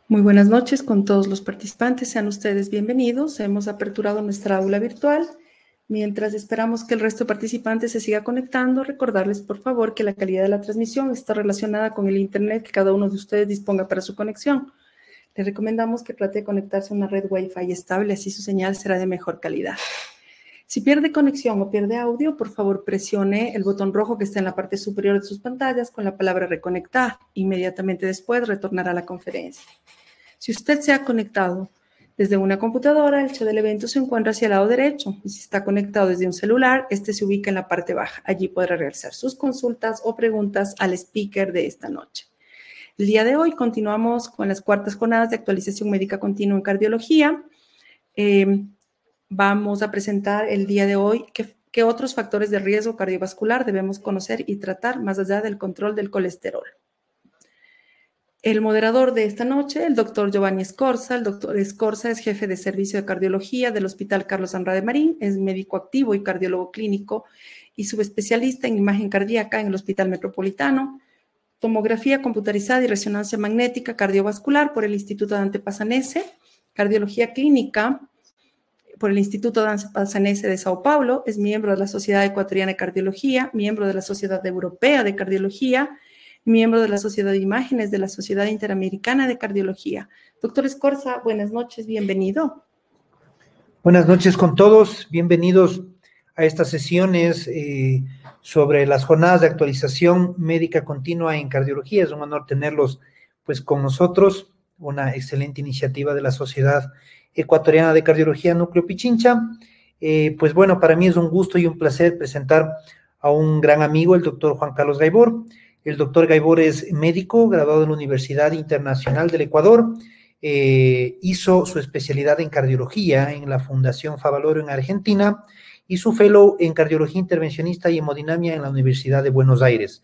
Muy buenas noches con todos los participantes. Sean ustedes bienvenidos. Hemos aperturado nuestra aula virtual. Mientras esperamos que el resto de participantes se siga conectando, recordarles, por favor, que la calidad de la transmisión está relacionada con el Internet que cada uno de ustedes disponga para su conexión. Les recomendamos que trate de conectarse a una red Wi-Fi estable, así su señal será de mejor calidad. Si pierde conexión o pierde audio, por favor presione el botón rojo que está en la parte superior de sus pantallas con la palabra reconectar. Inmediatamente después retornará a la conferencia. Si usted se ha conectado desde una computadora, el chat del evento se encuentra hacia el lado derecho. Y si está conectado desde un celular, este se ubica en la parte baja. Allí podrá realizar sus consultas o preguntas al speaker de esta noche. El día de hoy continuamos con las cuartas jornadas de actualización médica continua en cardiología. Vamos a presentar el día de hoy qué otros factores de riesgo cardiovascular debemos conocer y tratar más allá del control del colesterol. El moderador de esta noche, el doctor Giovanni Scorza. El doctor Scorza es jefe de servicio de cardiología del Hospital Carlos Andrade Marín, es médico activo y cardiólogo clínico y subespecialista en imagen cardíaca en el Hospital Metropolitano, tomografía computarizada y resonancia magnética cardiovascular por el Instituto Dante Passanese, cardiología clínica por el Instituto Dante Passanese de Sao Paulo, es miembro de la Sociedad Ecuatoriana de Cardiología, miembro de la Sociedad Europea de Cardiología, miembro de la Sociedad de Imágenes de la Sociedad Interamericana de Cardiología. Doctor Scorza, buenas noches, bienvenido. Buenas noches con todos, bienvenidos a estas sesiones sobre las jornadas de actualización médica continua en cardiología. Es un honor tenerlos pues con nosotros, una excelente iniciativa de la Sociedad Ecuatoriana de Cardiología Núcleo Pichincha. Pues bueno, para mí es un gusto y un placer presentar a un gran amigo, el doctor Juan Carlos Gaibor. El doctor Gaibor es médico, graduado en la Universidad Internacional del Ecuador. Hizo su especialidad en cardiología en la Fundación Favaloro en Argentina y su fellow en cardiología intervencionista y hemodinamia en la Universidad de Buenos Aires.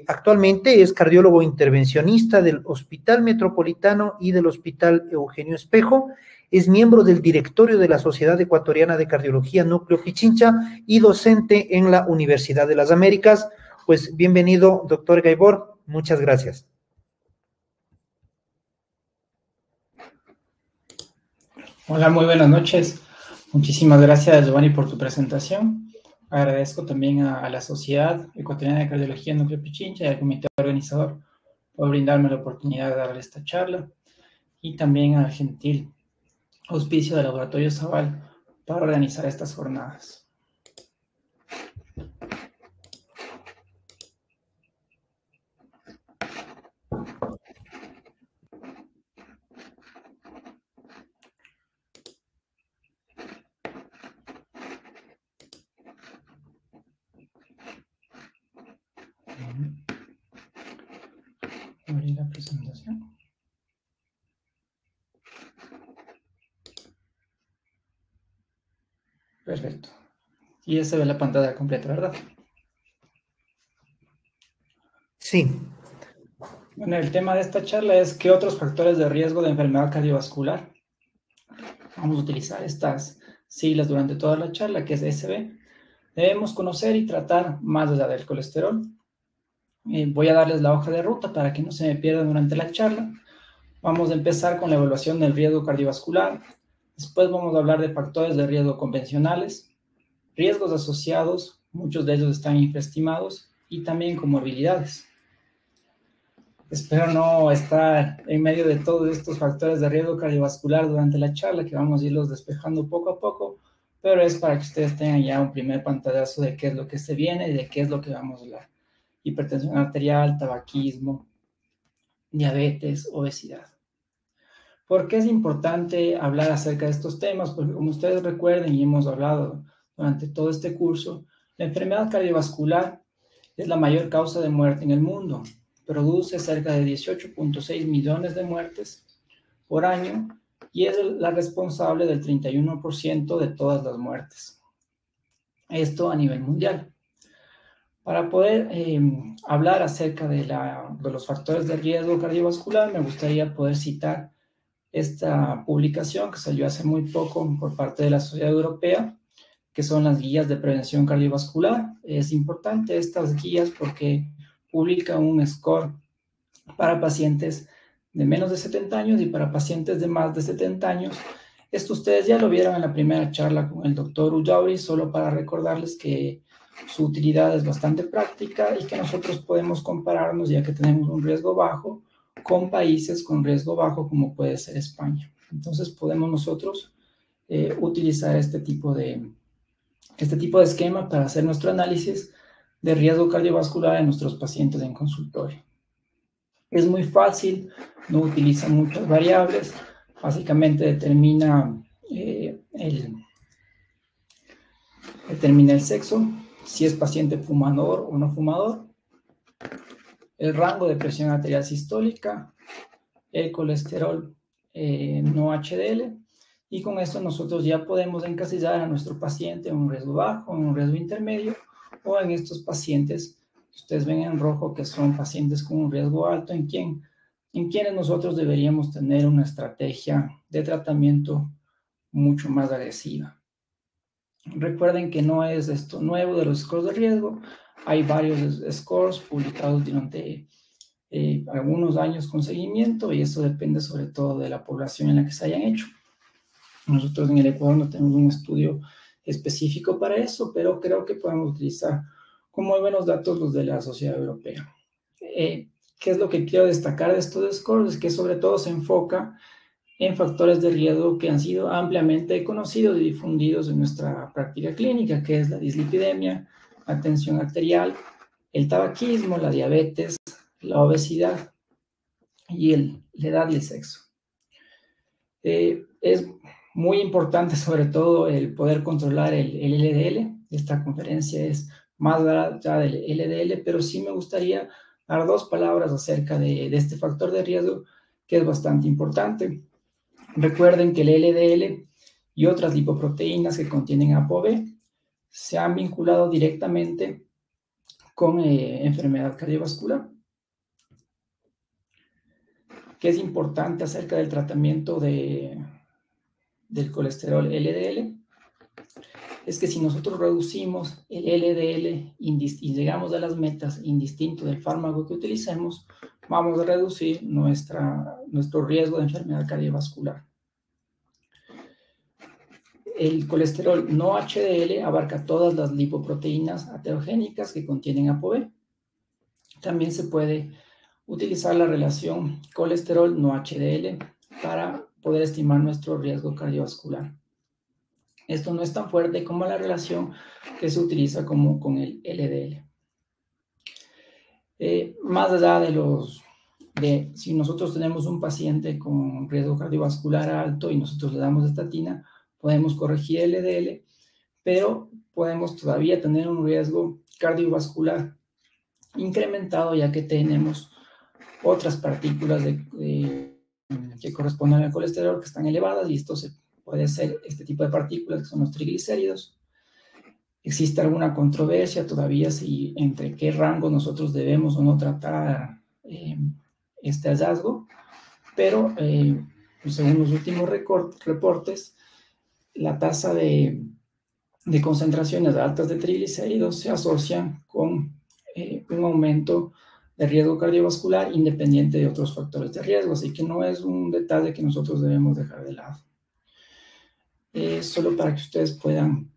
Actualmente es cardiólogo intervencionista del Hospital Metropolitano y del Hospital Eugenio Espejo. Es miembro del directorio de la Sociedad Ecuatoriana de Cardiología Núcleo Pichincha y docente en la Universidad de las Américas. Pues bienvenido, doctor Gaibor. Muchas gracias. Hola, muy buenas noches. Muchísimas gracias, Giovanni, por tu presentación. Agradezco también a la Sociedad Ecuatoriana de Cardiología Núcleo Pichincha y al comité organizador por brindarme la oportunidad de dar esta charla y también al gentil auspicio del Laboratorio Zaval para organizar estas jornadas. Abrir la presentación. Perfecto. Y ya se ve la pantalla completa, ¿verdad? Sí. Bueno, el tema de esta charla es ¿qué otros factores de riesgo de enfermedad cardiovascular? Vamos a utilizar estas siglas durante toda la charla, que es SB. Debemos conocer y tratar más allá del colesterol. Voy a darles la hoja de ruta para que no se me pierdan durante la charla. Vamos a empezar con la evaluación del riesgo cardiovascular. Después vamos a hablar de factores de riesgo convencionales, riesgos asociados, muchos de ellos están infraestimados, y también comorbilidades. Espero no estar en medio de todos estos factores de riesgo cardiovascular durante la charla, que vamos a irlos despejando poco a poco, pero es para que ustedes tengan ya un primer pantallazo de qué es lo que se viene y de qué es lo que vamos a hablar. Hipertensión arterial, tabaquismo, diabetes, obesidad. ¿Por qué es importante hablar acerca de estos temas? Porque como ustedes recuerden y hemos hablado durante todo este curso, la enfermedad cardiovascular es la mayor causa de muerte en el mundo. Produce cerca de 18.6 millones de muertes por año y es la responsable del 31% de todas las muertes. Esto a nivel mundial. Para poder hablar acerca de los factores de riesgo cardiovascular, me gustaría poder citar esta publicación que salió hace muy poco por parte de la Sociedad Europea, que son las guías de prevención cardiovascular. Es importante estas guías porque publican un score para pacientes de menos de 70 años y para pacientes de más de 70 años. Esto ustedes ya lo vieron en la primera charla con el doctor Ullauri, solo para recordarles que su utilidad es bastante práctica y que nosotros podemos compararnos, ya que tenemos un riesgo bajo, con países con riesgo bajo como puede ser España. Entonces podemos nosotros utilizar este tipo de esquema para hacer nuestro análisis de riesgo cardiovascular en nuestros pacientes en consultorio. Es muy fácil, no utiliza muchas variables, básicamente determina el sexo, si es paciente fumador o no fumador, el rango de presión arterial sistólica, el colesterol no HDL, y con esto nosotros ya podemos encasillar a nuestro paciente en un riesgo bajo, en un riesgo intermedio, o en estos pacientes que ustedes ven en rojo, que son pacientes con un riesgo alto, en quienes nosotros deberíamos tener una estrategia de tratamiento mucho más agresiva. Recuerden que no es esto nuevo de los scores de riesgo. Hay varios scores publicados durante algunos años con seguimiento, y eso depende sobre todo de la población en la que se hayan hecho. Nosotros en el Ecuador no tenemos un estudio específico para eso, pero creo que podemos utilizar con muy buenos datos los de la Sociedad Europea. ¿Qué es lo que quiero destacar de estos scores? Es que sobre todo se enfoca en factores de riesgo que han sido ampliamente conocidos y difundidos en nuestra práctica clínica, que es la dislipidemia, la tensión arterial, el tabaquismo, la diabetes, la obesidad y la edad y el sexo. Es muy importante sobre todo el poder controlar el LDL. Esta conferencia es más allá del LDL, pero sí me gustaría dar dos palabras acerca de este factor de riesgo que es bastante importante. Recuerden que el LDL y otras lipoproteínas que contienen ApoB se han vinculado directamente con enfermedad cardiovascular. ¿Qué es importante acerca del tratamiento del colesterol LDL? Es que si nosotros reducimos el LDL y llegamos a las metas indistinto del fármaco que utilicemos, vamos a reducir nuestro riesgo de enfermedad cardiovascular. El colesterol no HDL abarca todas las lipoproteínas aterogénicas que contienen ApoB. También se puede utilizar la relación colesterol no HDL para poder estimar nuestro riesgo cardiovascular. Esto no es tan fuerte como la relación que se utiliza con el LDL. Más allá de si nosotros tenemos un paciente con riesgo cardiovascular alto y nosotros le damos estatina, podemos corregir el LDL, pero podemos todavía tener un riesgo cardiovascular incrementado, ya que tenemos otras partículas que corresponden al colesterol que están elevadas, y esto puede ser este tipo de partículas que son los triglicéridos. Existe alguna controversia todavía entre qué rango nosotros debemos o no tratar este hallazgo, pero según los últimos reportes, la tasa de concentraciones altas de triglicéridos se asocian con un aumento de riesgo cardiovascular independiente de otros factores de riesgo, así que no es un detalle que nosotros debemos dejar de lado. Solo para que ustedes puedan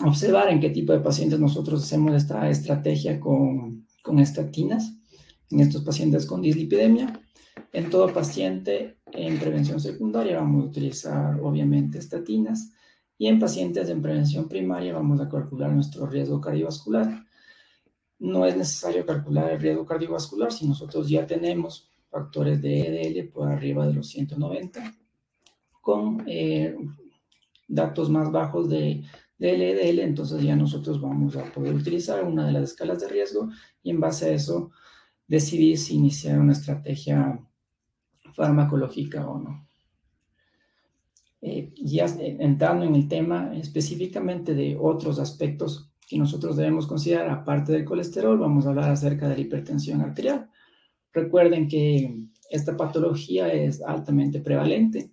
observar en qué tipo de pacientes nosotros hacemos esta estrategia con estatinas, en estos pacientes con dislipidemia. En todo paciente en prevención secundaria vamos a utilizar obviamente estatinas, y en pacientes en prevención primaria vamos a calcular nuestro riesgo cardiovascular. No es necesario calcular el riesgo cardiovascular si nosotros ya tenemos factores de LDL por arriba de los 190, con datos más bajos de LDL, entonces ya nosotros vamos a poder utilizar una de las escalas de riesgo y en base a eso decidir si iniciar una estrategia farmacológica o no. Ya entrando en el tema específicamente de otros aspectos que nosotros debemos considerar, aparte del colesterol, vamos a hablar acerca de la hipertensión arterial. Recuerden que esta patología es altamente prevalente.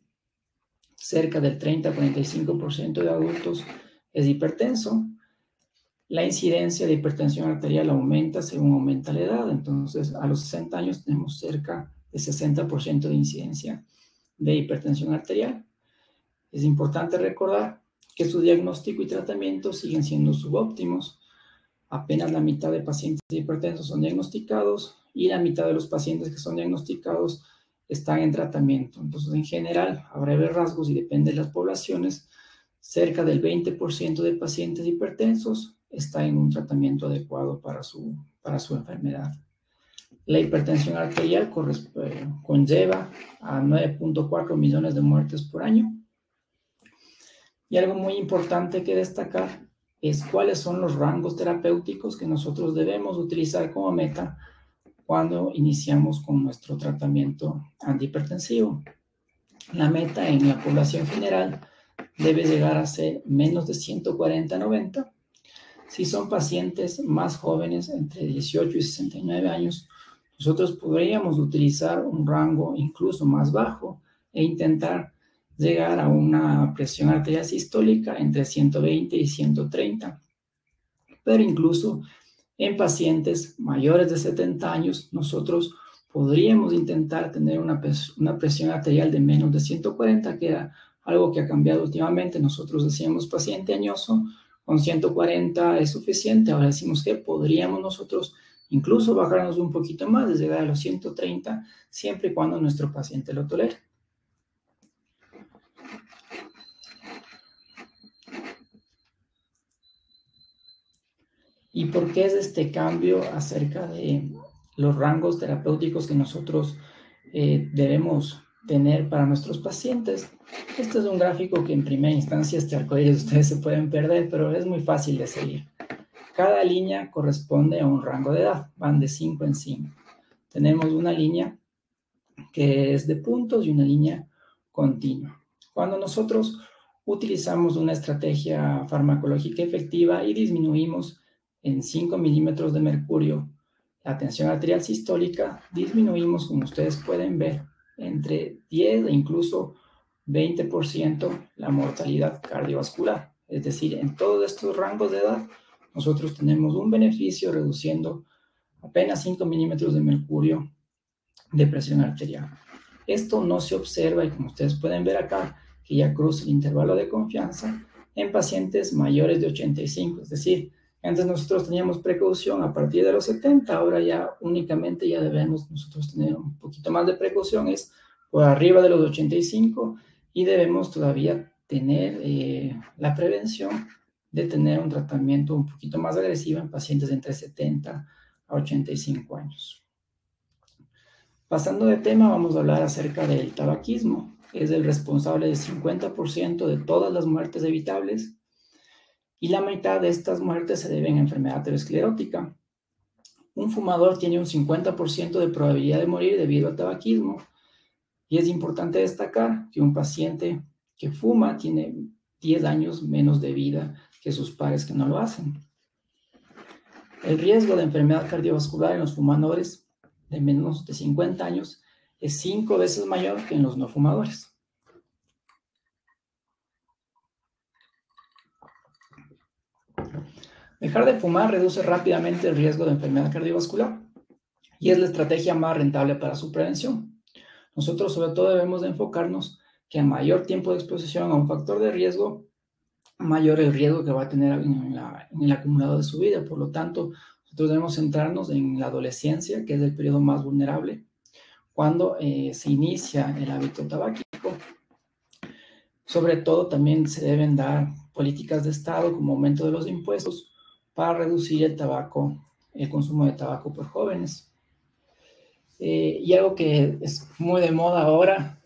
Cerca del 30-45% de adultos es hipertenso. La incidencia de hipertensión arterial aumenta según aumenta la edad. Entonces, a los 60 años tenemos cerca de 60% de incidencia de hipertensión arterial. Es importante recordar que su diagnóstico y tratamiento siguen siendo subóptimos. Apenas la mitad de pacientes hipertensos son diagnosticados y la mitad de los pacientes que son diagnosticados están en tratamiento. Entonces, en general, a breves rasgos y depende de las poblaciones, cerca del 20% de pacientes hipertensos está en un tratamiento adecuado para su enfermedad. La hipertensión arterial conlleva a 9.4 millones de muertes por año. Y algo muy importante que destacar es cuáles son los rangos terapéuticos que nosotros debemos utilizar como meta cuando iniciamos con nuestro tratamiento antihipertensivo. La meta en la población general debe llegar a ser menos de 140/90. Si son pacientes más jóvenes, entre 18 y 69 años, nosotros podríamos utilizar un rango incluso más bajo e intentar llegar a una presión arterial sistólica entre 120 y 130. Pero incluso en pacientes mayores de 70 años, nosotros podríamos intentar tener una presión arterial de menos de 140, que era algo que ha cambiado últimamente. Nosotros decíamos paciente añoso, con 140 es suficiente. Ahora decimos que podríamos nosotros incluso bajarnos un poquito más, de llegar a los 130, siempre y cuando nuestro paciente lo tolere. ¿Y por qué es este cambio acerca de los rangos terapéuticos que nosotros debemos tener para nuestros pacientes? Este es un gráfico que en primera instancia ustedes se pueden perder, pero es muy fácil de seguir. Cada línea corresponde a un rango de edad, van de 5 en 5. Tenemos una línea que es de puntos y una línea continua. Cuando nosotros utilizamos una estrategia farmacológica efectiva y disminuimos en 5 milímetros de mercurio la tensión arterial sistólica, disminuimos, como ustedes pueden ver, entre 10 e incluso 20% la mortalidad cardiovascular. Es decir, en todos estos rangos de edad, nosotros tenemos un beneficio reduciendo apenas 5 milímetros de mercurio de presión arterial. Esto no se observa, y como ustedes pueden ver acá, que ya cruza el intervalo de confianza en pacientes mayores de 85, es decir, antes nosotros teníamos precaución a partir de los 70, ahora ya únicamente ya debemos nosotros tener un poquito más de precaución, es por arriba de los 85, y debemos todavía tener la prevención de tener un tratamiento un poquito más agresivo en pacientes de entre 70 a 85 años. Pasando de tema, vamos a hablar acerca del tabaquismo. Es el responsable del 50% de todas las muertes evitables, y la mitad de estas muertes se deben a enfermedad aterosclerótica. Un fumador tiene un 50% de probabilidad de morir debido al tabaquismo, y es importante destacar que un paciente que fuma tiene 10 años menos de vida que sus pares que no lo hacen. El riesgo de enfermedad cardiovascular en los fumadores de menos de 50 años es 5 veces mayor que en los no fumadores. Dejar de fumar reduce rápidamente el riesgo de enfermedad cardiovascular y es la estrategia más rentable para su prevención. Nosotros sobre todo debemos de enfocarnos que a mayor tiempo de exposición a un factor de riesgo, mayor el riesgo que va a tener en el acumulado de su vida. Por lo tanto, nosotros debemos centrarnos en la adolescencia, que es el periodo más vulnerable, cuando se inicia el hábito tabáquico. Sobre todo, también se deben dar políticas de Estado como aumento de los impuestos para reducir el consumo de tabaco por jóvenes. Y algo que es muy de moda ahora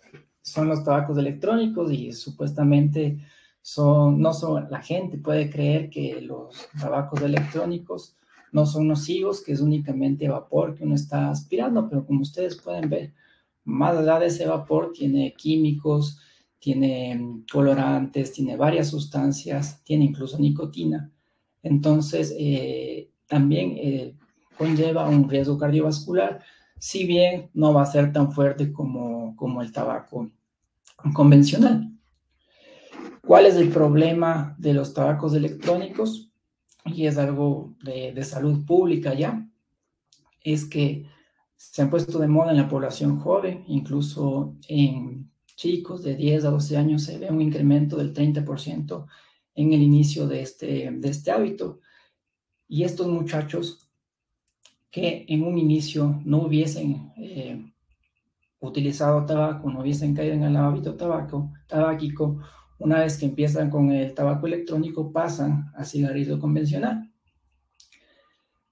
son los tabacos electrónicos, y supuestamente la gente puede creer que los tabacos electrónicos no son nocivos, que es únicamente vapor que uno está aspirando, pero como ustedes pueden ver, más allá de ese vapor tiene químicos, tiene colorantes, tiene varias sustancias, tiene incluso nicotina. Entonces, también conlleva un riesgo cardiovascular, si bien no va a ser tan fuerte como el tabaco convencional. ¿Cuál es el problema de los tabacos electrónicos? Y es algo de salud pública ya. Es que Se han puesto de moda en la población joven, incluso en chicos de 10 a 12 años se ve un incremento del 30% en el inicio de este hábito. Y estos muchachos que en un inicio no hubiesen utilizado tabaco, no hubiesen caído en el hábito tabáquico, una vez que empiezan con el tabaco electrónico pasan al cigarrillo convencional.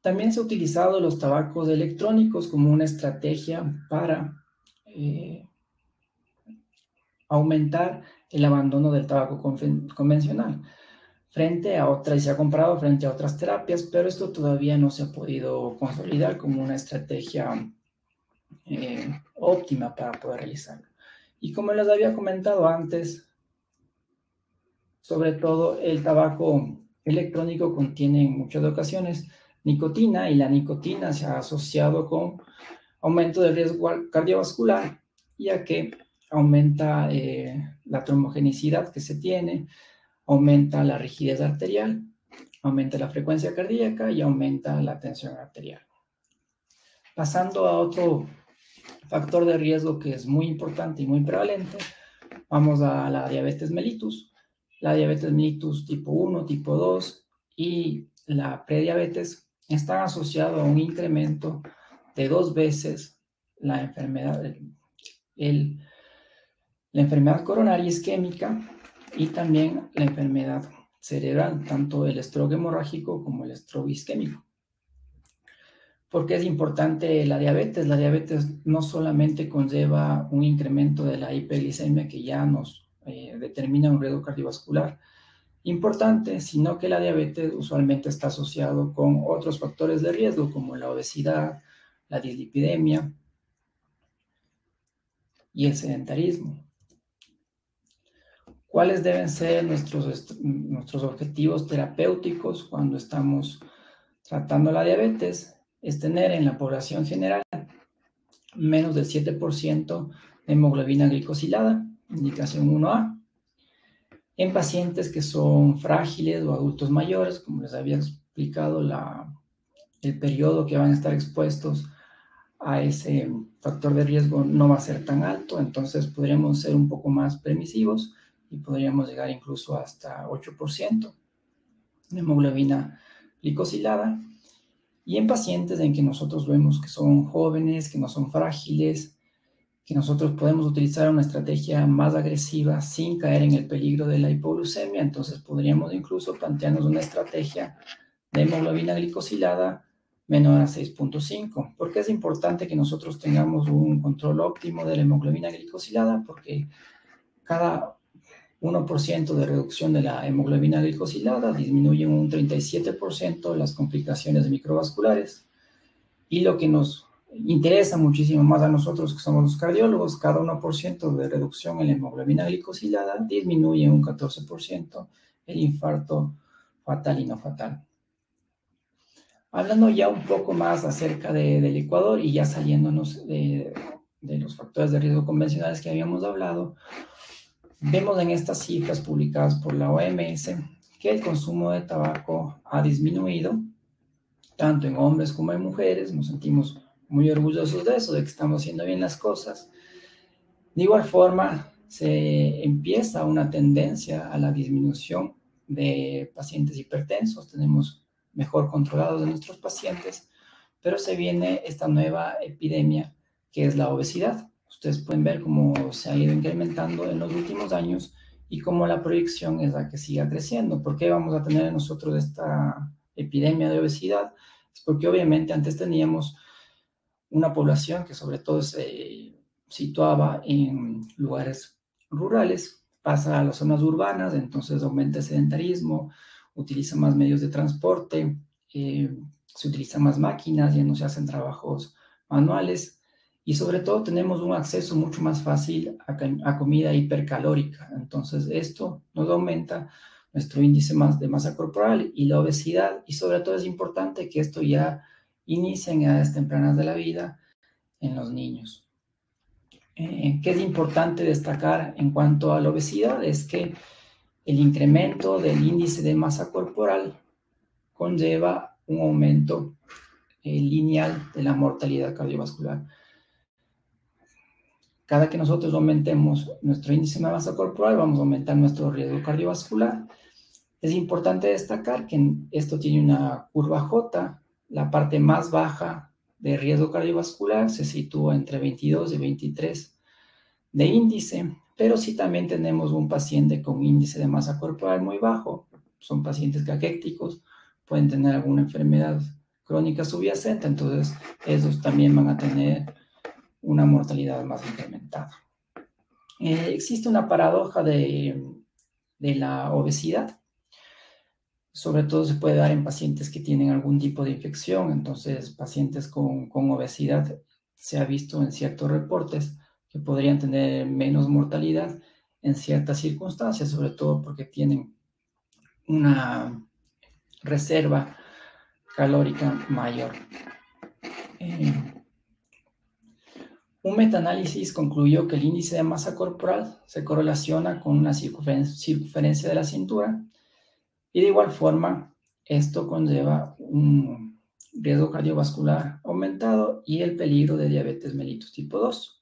También se ha utilizado los tabacos electrónicos como una estrategia para aumentar el abandono del tabaco convencional frente a otras, y se ha comparado frente a otras terapias, pero esto todavía no se ha podido consolidar como una estrategia óptima para poder realizarlo. Y como les había comentado antes, sobre todo el tabaco electrónico contiene en muchas ocasiones nicotina, y la nicotina se ha asociado con aumento del riesgo cardiovascular, ya que aumenta la trombogenicidad que se tiene, aumenta la rigidez arterial, aumenta la frecuencia cardíaca y aumenta la tensión arterial. Pasando a otro factor de riesgo que es muy importante y muy prevalente, vamos a la diabetes mellitus. La diabetes mellitus tipo 1, tipo 2 y la prediabetes están asociados a un incremento de 2 veces la enfermedad, la enfermedad coronaria isquémica y también la enfermedad cerebral, tanto el stroke hemorrágico como el stroke isquémico. ¿Por qué es importante la diabetes? La diabetes no solamente conlleva un incremento de la hiperglicemia que ya nos determina un riesgo cardiovascular importante, sino que la diabetes usualmente está asociado con otros factores de riesgo como la obesidad, la dislipidemia y el sedentarismo. ¿Cuáles deben ser nuestros objetivos terapéuticos cuando estamos tratando la diabetes? Es tener en la población general menos del 7% de hemoglobina glicosilada, indicación 1A. En pacientes que son frágiles o adultos mayores, como les había explicado, el periodo que van a estar expuestos a ese factor de riesgo no va a ser tan alto, entonces podríamos ser un poco más permisivos y podríamos llegar incluso hasta 8% de hemoglobina glicosilada. Y en pacientes en que nosotros vemos que son jóvenes, que no son frágiles, que nosotros podemos utilizar una estrategia más agresiva sin caer en el peligro de la hipoglucemia, entonces podríamos incluso plantearnos una estrategia de hemoglobina glicosilada menor a 6.5. ¿Por qué es importante que nosotros tengamos un control óptimo de la hemoglobina glicosilada? Porque cada 1% de reducción de la hemoglobina glicosilada disminuye un 37% las complicaciones microvasculares. Y lo que nos interesa muchísimo más a nosotros que somos los cardiólogos, cada 1% de reducción en la hemoglobina glicosilada disminuye un 14% el infarto fatal y no fatal. Hablando ya un poco más acerca del Ecuador y ya saliéndonos de los factores de riesgo convencionales que habíamos hablado, vemos en estas cifras publicadas por la OMS que el consumo de tabaco ha disminuido, tanto en hombres como en mujeres. Nos sentimos muy orgullosos de eso, de que estamos haciendo bien las cosas. De igual forma, se empieza una tendencia a la disminución de pacientes hipertensos. Tenemos mejor controlados de nuestros pacientes, pero se viene esta nueva epidemia que es la obesidad. Ustedes pueden ver cómo se ha ido incrementando en los últimos años y cómo la proyección es la que siga creciendo. ¿Por qué vamos a tener nosotros esta epidemia de obesidad? Es porque obviamente antes teníamos una población que sobre todo se situaba en lugares rurales, pasa a las zonas urbanas, entonces aumenta el sedentarismo, utiliza más medios de transporte, se utilizan más máquinas, ya no se hacen trabajos manuales y sobre todo tenemos un acceso mucho más fácil a comida hipercalórica. Entonces esto nos aumenta nuestro índice de masa corporal y la obesidad, y sobre todo es importante que esto ya inicie en edades tempranas de la vida en los niños. ¿Qué es importante destacar en cuanto a la obesidad? Es que el incremento del índice de masa corporal conlleva un aumento lineal de la mortalidad cardiovascular. Cada que nosotros aumentemos nuestro índice de masa corporal, vamos a aumentar nuestro riesgo cardiovascular. Es importante destacar que esto tiene una curva J. La parte más baja de riesgo cardiovascular se sitúa entre 22 y 23 de índice, pero si también tenemos un paciente con índice de masa corporal muy bajo, son pacientes caquéticos, pueden tener alguna enfermedad crónica subyacente, entonces esos también van a tener una mortalidad más incrementada. Existe una paradoja de la obesidad. Sobre todo se puede dar en pacientes que tienen algún tipo de infección, entonces pacientes con obesidad se ha visto en ciertos reportes que podrían tener menos mortalidad en ciertas circunstancias, sobre todo porque tienen una reserva calórica mayor. Un metaanálisis concluyó que el índice de masa corporal se correlaciona con una circunferencia de la cintura y de igual forma esto conlleva un riesgo cardiovascular aumentado y el peligro de diabetes mellitus tipo 2.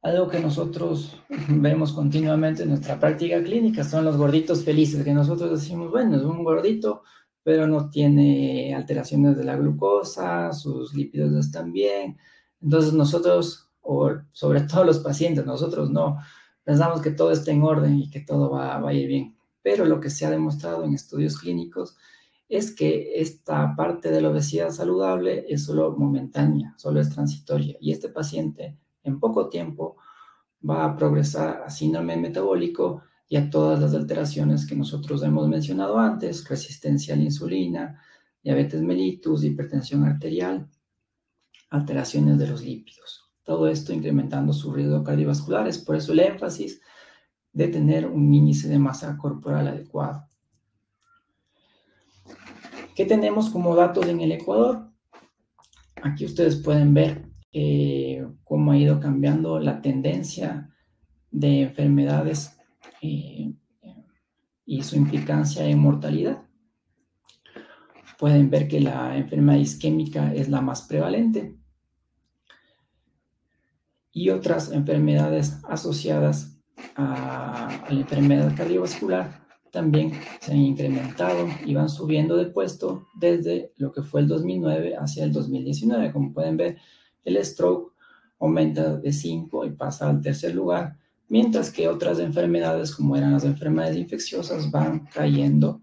Algo que nosotros vemos continuamente en nuestra práctica clínica son los gorditos felices, que nosotros decimos, bueno, es un gordito, pero no tiene alteraciones de la glucosa, sus lípidos están bien. Entonces nosotros, o sobre todo los pacientes, nosotros no, pensamos que todo está en orden y que todo va a ir bien. Pero lo que se ha demostrado en estudios clínicos es que esta parte de la obesidad saludable es solo momentánea, solo es transitoria. Y este paciente en poco tiempo va a progresar a síndrome metabólico y a todas las alteraciones que nosotros hemos mencionado antes, resistencia a la insulina, diabetes mellitus, hipertensión arterial, alteraciones de los lípidos. Todo esto incrementando su riesgo cardiovascular. Es por eso el énfasis de tener un índice de masa corporal adecuado. ¿Qué tenemos como datos en el Ecuador? Aquí ustedes pueden ver cómo ha ido cambiando la tendencia de enfermedades y su implicancia en mortalidad. Pueden ver que la enfermedad isquémica es la más prevalente y otras enfermedades asociadas a la enfermedad cardiovascular también se han incrementado y van subiendo de puesto desde lo que fue el 2009 hacia el 2019. Como pueden ver, el stroke aumenta de 5 y pasa al tercer lugar, mientras que otras enfermedades, como eran las enfermedades infecciosas, van cayendo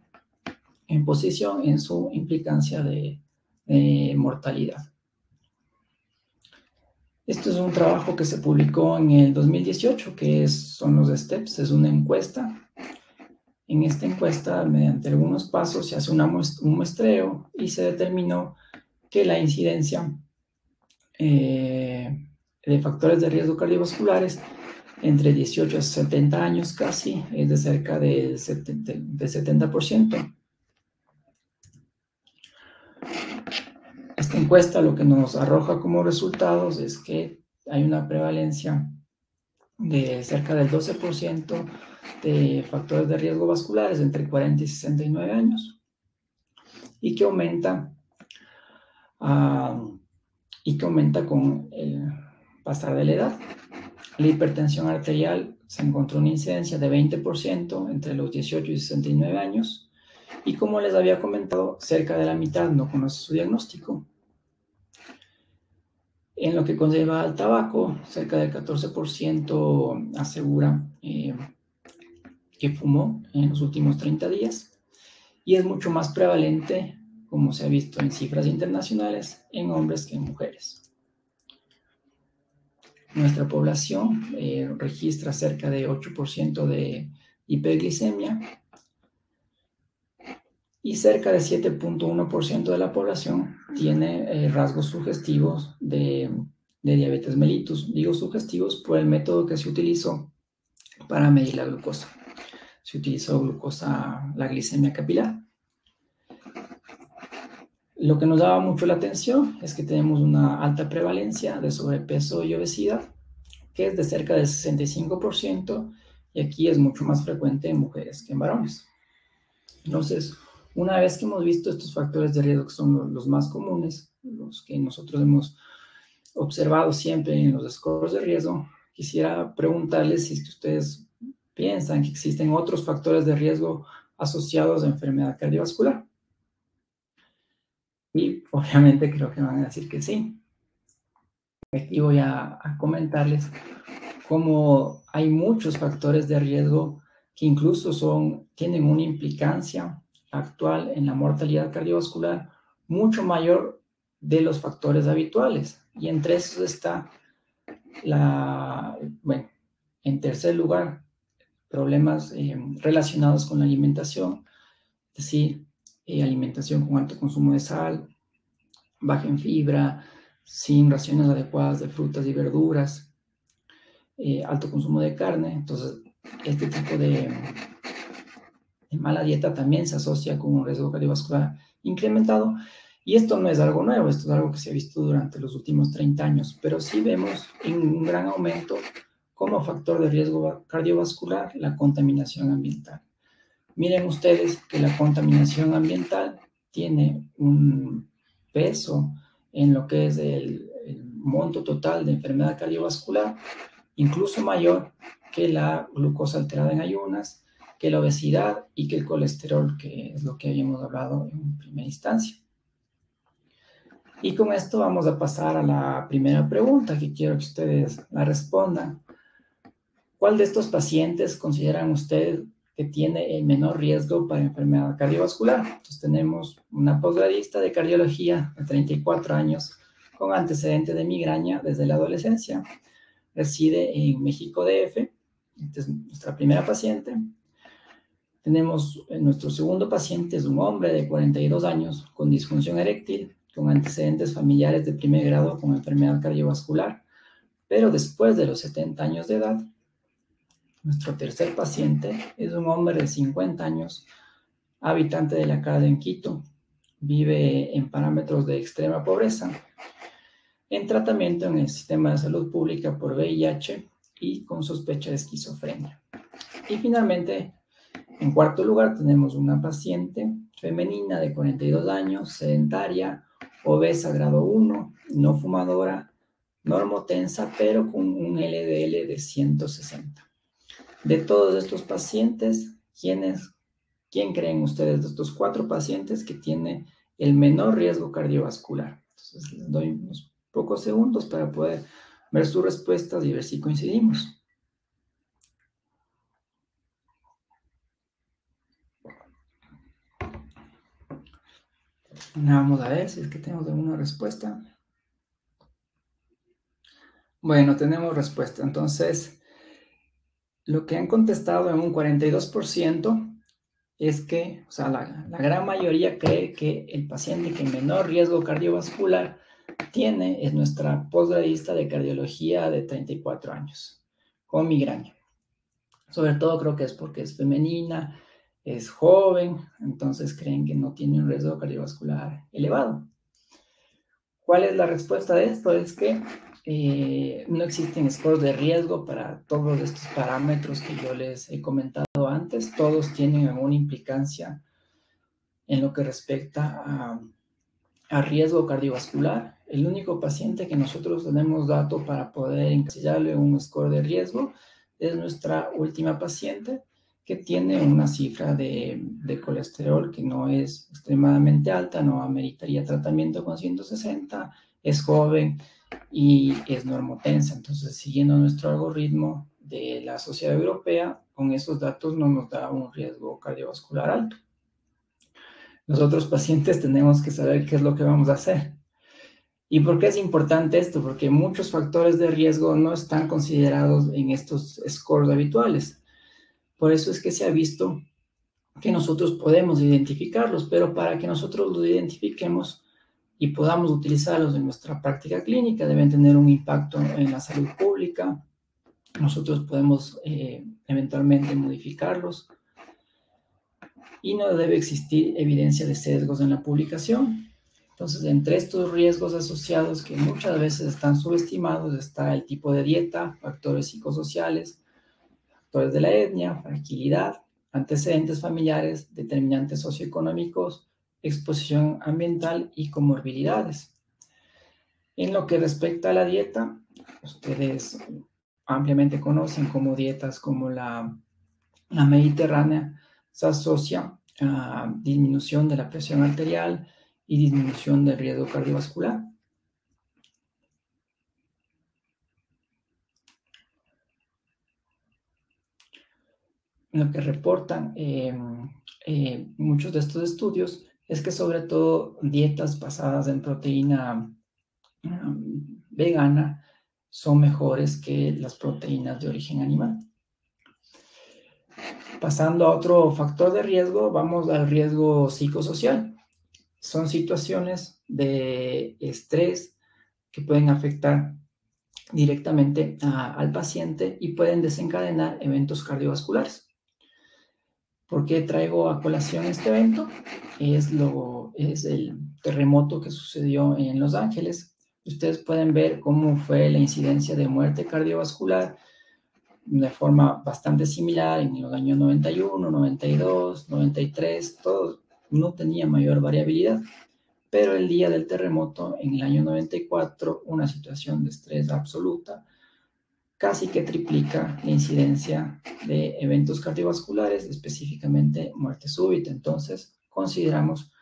en posición en su implicancia de mortalidad. Esto es un trabajo que se publicó en el 2018, que son los STEPS, es una encuesta. En esta encuesta, mediante algunos pasos, se hace un muestreo y se determinó que la incidencia de factores de riesgo cardiovasculares entre 18 a 70 años casi es de cerca del 70%. Esta encuesta lo que nos arroja como resultados es que hay una prevalencia de cerca del 12% de factores de riesgo vasculares entre 40 y 69 años y que aumenta con el pasar de la edad. La hipertensión arterial se encontró una incidencia de 20% entre los 18 y 69 años y, como les había comentado, cerca de la mitad no conoce su diagnóstico. En lo que conlleva al tabaco, cerca del 14% asegura que fumó en los últimos 30 días y es mucho más prevalente, como se ha visto en cifras internacionales, en hombres que en mujeres. Nuestra población registra cerca de 8% de hiperglicemia y cerca de 7.1% de la población tiene rasgos sugestivos de diabetes mellitus. Digo sugestivos por el método que se utilizó para medir la glucosa. Se utilizó la glicemia capilar. Lo que nos daba mucho la atención es que tenemos una alta prevalencia de sobrepeso y obesidad, que es de cerca del 65%, y aquí es mucho más frecuente en mujeres que en varones. Entonces, una vez que hemos visto estos factores de riesgo que son los más comunes, los que nosotros hemos observado siempre en los scores de riesgo, quisiera preguntarles si es que ustedes piensan que existen otros factores de riesgo asociados a enfermedad cardiovascular. Y obviamente creo que van a decir que sí. Aquí voy a comentarles cómo hay muchos factores de riesgo que incluso tienen una implicancia actual en la mortalidad cardiovascular mucho mayor de los factores habituales. Y entre esos está en tercer lugar, problemas relacionados con la alimentación, es decir, alimentación con alto consumo de sal, baja en fibra, sin raciones adecuadas de frutas y verduras, alto consumo de carne. Entonces, este tipo de mala dieta también se asocia con un riesgo cardiovascular incrementado. Y esto no es algo nuevo, esto es algo que se ha visto durante los últimos 30 años, pero sí vemos en un gran aumento como factor de riesgo cardiovascular la contaminación ambiental. Miren ustedes que la contaminación ambiental tiene un peso en lo que es el monto total de enfermedad cardiovascular, incluso mayor que la glucosa alterada en ayunas, que la obesidad y que el colesterol, que es lo que habíamos hablado en primera instancia. Y con esto vamos a pasar a la primera pregunta que quiero que ustedes la respondan. ¿Cuál de estos pacientes consideran ustedes que tiene el menor riesgo para enfermedad cardiovascular? Entonces tenemos una posgradista de cardiología de 34 años con antecedente de migraña desde la adolescencia. Reside en México DF. Esta es nuestra primera paciente. Tenemos nuestro segundo paciente, es un hombre de 42 años con disfunción eréctil, con antecedentes familiares de primer grado con enfermedad cardiovascular, pero después de los 70 años de edad. Nuestro tercer paciente es un hombre de 50 años, habitante de la calle en Quito, vive en parámetros de extrema pobreza, en tratamiento en el sistema de salud pública por VIH y con sospecha de esquizofrenia. Y finalmente, en cuarto lugar, tenemos una paciente femenina de 42 años, sedentaria, obesa grado 1, no fumadora, normotensa, pero con un LDL de 160. De todos estos pacientes, ¿quién creen ustedes de estos 4 pacientes que tiene el menor riesgo cardiovascular? Entonces, les doy unos pocos segundos para poder ver sus respuestas y ver si coincidimos. Vamos a ver si es que tenemos alguna respuesta. Bueno, tenemos respuesta. Entonces, lo que han contestado en un 42% es que, o sea, la gran mayoría cree que el paciente que menor riesgo cardiovascular tiene es nuestra posgradista de cardiología de 34 años, con migraña. Sobre todo creo que es porque es femenina, es joven, entonces creen que no tiene un riesgo cardiovascular elevado. ¿Cuál es la respuesta de esto? Es que no existen scores de riesgo para todos estos parámetros que yo les he comentado antes. Todos tienen alguna implicancia en lo que respecta a riesgo cardiovascular. El único paciente que nosotros tenemos dato para poder encasillarle un score de riesgo es nuestra última paciente, que tiene una cifra de colesterol que no es extremadamente alta, no ameritaría tratamiento con 160, es joven y es normotensa. Entonces, siguiendo nuestro algoritmo de la Sociedad Europea, con esos datos no nos da un riesgo cardiovascular alto. Los otros pacientes tenemos que saber qué es lo que vamos a hacer. ¿Y por qué es importante esto? Porque muchos factores de riesgo no están considerados en estos scores habituales. Por eso es que se ha visto que nosotros podemos identificarlos, pero para que nosotros los identifiquemos y podamos utilizarlos en nuestra práctica clínica, deben tener un impacto en la salud pública. Nosotros podemos eventualmente modificarlos y no debe existir evidencia de sesgos en la publicación. Entonces, entre estos riesgos asociados que muchas veces están subestimados está el tipo de dieta, factores psicosociales, factores de la etnia, fragilidad, antecedentes familiares, determinantes socioeconómicos, exposición ambiental y comorbilidades. En lo que respecta a la dieta, ustedes ampliamente conocen como dietas como la mediterránea se asocia a disminución de la presión arterial y disminución del riesgo cardiovascular. Lo que reportan muchos de estos estudios es que sobre todo dietas basadas en proteína vegana son mejores que las proteínas de origen animal. Pasando a otro factor de riesgo, vamos al riesgo psicosocial. Son situaciones de estrés que pueden afectar directamente al paciente y pueden desencadenar eventos cardiovasculares. ¿Por qué traigo a colación este evento? Es el terremoto que sucedió en Los Ángeles. Ustedes pueden ver cómo fue la incidencia de muerte cardiovascular de forma bastante similar en los años 91, 92, 93, todo no tenía mayor variabilidad. Pero el día del terremoto, en el año 94, una situación de estrés absoluta casi que triplica la incidencia de eventos cardiovasculares, específicamente muerte súbita. Entonces, consideramos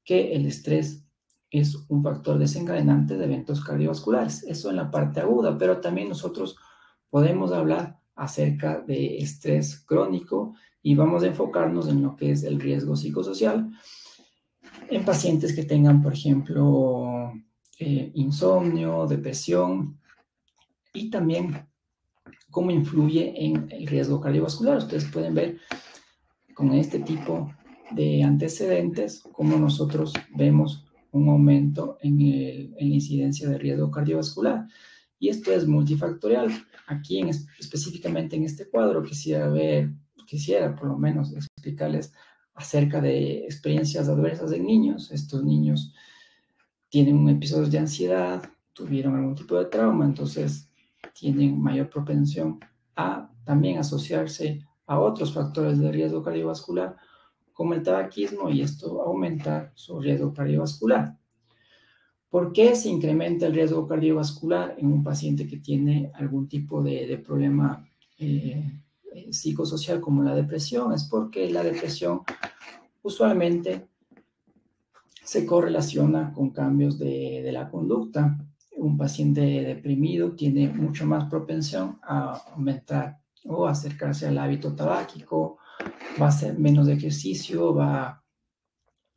que el estrés es un factor desencadenante de eventos cardiovasculares. Eso en la parte aguda, pero también nosotros podemos hablar acerca de estrés crónico y vamos a enfocarnos en lo que es el riesgo psicosocial en pacientes que tengan, por ejemplo, insomnio, depresión y también cómo influye en el riesgo cardiovascular. Ustedes pueden ver con este tipo de antecedentes cómo nosotros vemos un aumento en la incidencia de riesgo cardiovascular. Y esto es multifactorial. Aquí específicamente en este cuadro quisiera por lo menos explicarles acerca de experiencias adversas en niños. Estos niños tienen episodios de ansiedad, tuvieron algún tipo de trauma, entonces tienen mayor propensión a también asociarse a otros factores de riesgo cardiovascular, como el tabaquismo, y esto aumenta su riesgo cardiovascular. ¿Por qué se incrementa el riesgo cardiovascular en un paciente que tiene algún tipo de problema psicosocial como la depresión? Es porque la depresión usualmente se correlaciona con cambios de la conducta. Un paciente deprimido tiene mucho más propensión a aumentar o acercarse al hábito tabáquico, va a hacer menos ejercicio, va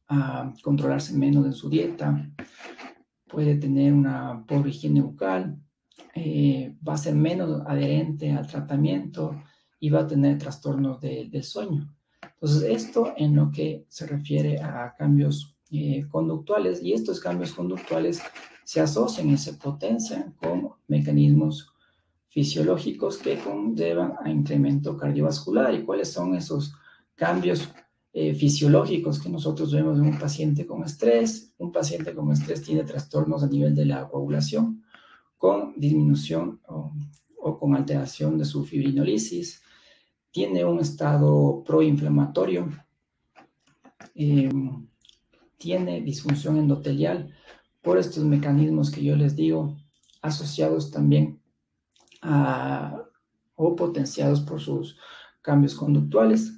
a controlarse menos en su dieta, puede tener una pobre higiene bucal, va a ser menos adherente al tratamiento y va a tener trastornos del sueño. Entonces, esto en lo que se refiere a cambios conductuales, y estos cambios conductuales se asocian y se potencian con mecanismos fisiológicos que conllevan a incremento cardiovascular. ¿Y cuáles son esos cambios fisiológicos que nosotros vemos en un paciente con estrés? Un paciente con estrés tiene trastornos a nivel de la coagulación, con disminución o con alteración de su fibrinolisis, tiene un estado proinflamatorio, tiene disfunción endotelial por estos mecanismos que yo les digo, asociados también o potenciados por sus cambios conductuales.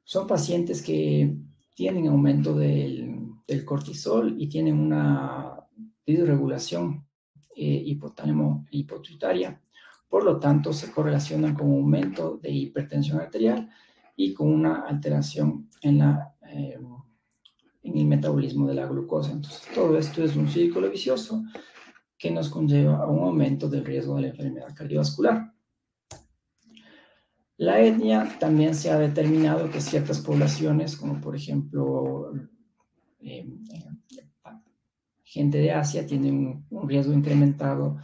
Son pacientes que tienen aumento del cortisol y tienen una disregulación hipotálamo-hipotuitaria. Por lo tanto, se correlacionan con un aumento de hipertensión arterial y con una alteración en el metabolismo de la glucosa. Entonces, todo esto es un círculo vicioso que nos conlleva a un aumento del riesgo de la enfermedad cardiovascular. La etnia también se ha determinado que ciertas poblaciones, como por ejemplo gente de Asia, tienen un riesgo incrementado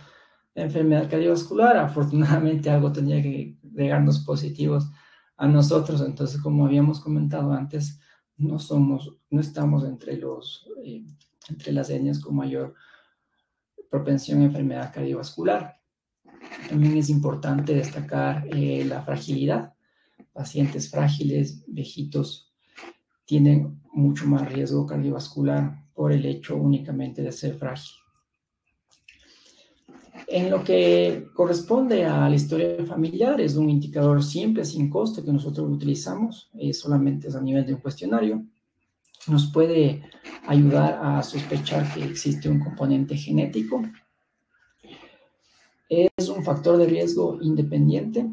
de enfermedad cardiovascular. Afortunadamente algo tenía que agregarnos positivos a nosotros, entonces como habíamos comentado antes, no estamos entre las etnias con mayor propensión a enfermedad cardiovascular. También es importante destacar la fragilidad. Pacientes frágiles, viejitos, tienen mucho más riesgo cardiovascular por el hecho únicamente de ser frágil. En lo que corresponde a la historia familiar, es un indicador simple, sin costo, que nosotros utilizamos, solamente es a nivel de un cuestionario. Nos puede ayudar a sospechar que existe un componente genético. Es un factor de riesgo independiente.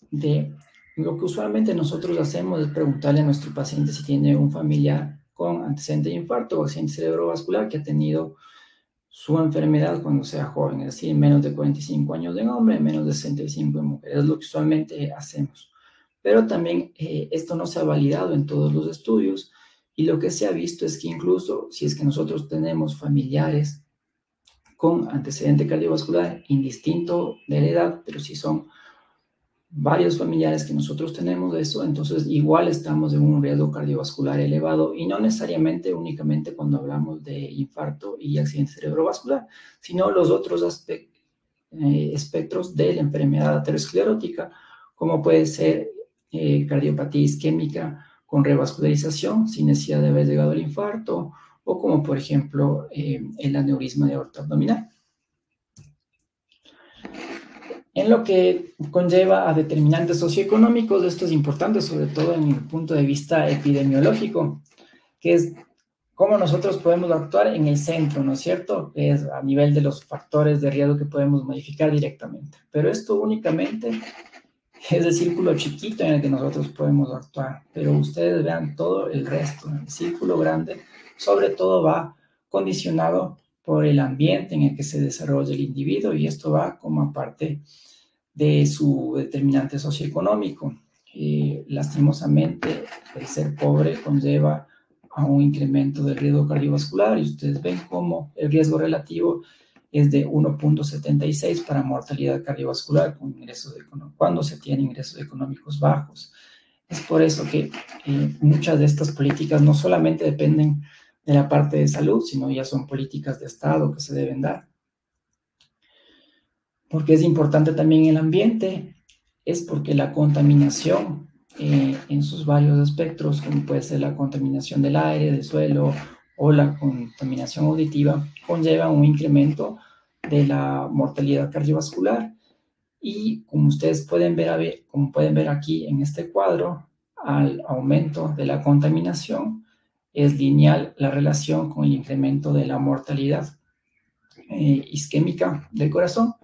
De lo que usualmente nosotros hacemos es preguntarle a nuestro paciente si tiene un familiar con antecedente de infarto o accidente cerebrovascular que ha tenido su enfermedad cuando sea joven, es decir, menos de 45 años de hombre, menos de 65 de mujer. Es lo que usualmente hacemos. Pero también esto no se ha validado en todos los estudios, y lo que se ha visto es que incluso si es que nosotros tenemos familiares con antecedente cardiovascular, indistinto de la edad, pero si son varios familiares que nosotros tenemos de eso, entonces igual estamos en un riesgo cardiovascular elevado, y no necesariamente únicamente cuando hablamos de infarto y accidente cerebrovascular, sino los otros espectros de la enfermedad aterosclerótica, como puede ser cardiopatía isquémica con revascularización sin necesidad de haber llegado al infarto, o como por ejemplo el aneurisma de aorta abdominal. En lo que conlleva a determinantes socioeconómicos, esto es importante, sobre todo en el punto de vista epidemiológico, que es cómo nosotros podemos actuar en el centro, ¿no es cierto? Es a nivel de los factores de riesgo que podemos modificar directamente. Pero esto únicamente es el círculo chiquito en el que nosotros podemos actuar. Pero ustedes vean todo el resto. El círculo grande, sobre todo, va condicionado por el ambiente en el que se desarrolla el individuo, y esto va como aparte de su determinante socioeconómico. Lastimosamente, el ser pobre conlleva a un incremento del riesgo cardiovascular, y ustedes ven cómo el riesgo relativo es de 1.76 para mortalidad cardiovascular con cuando se tiene ingresos económicos bajos. Es por eso que muchas de estas políticas no solamente dependen de la parte de salud, sino ya son políticas de Estado que se deben dar. Porque es importante también el ambiente, es porque la contaminación en sus varios espectros, como puede ser la contaminación del aire, del suelo o la contaminación auditiva, conlleva un incremento de la mortalidad cardiovascular. Y como ustedes pueden ver aquí en este cuadro, al aumento de la contaminación es lineal la relación con el incremento de la mortalidad isquémica del corazón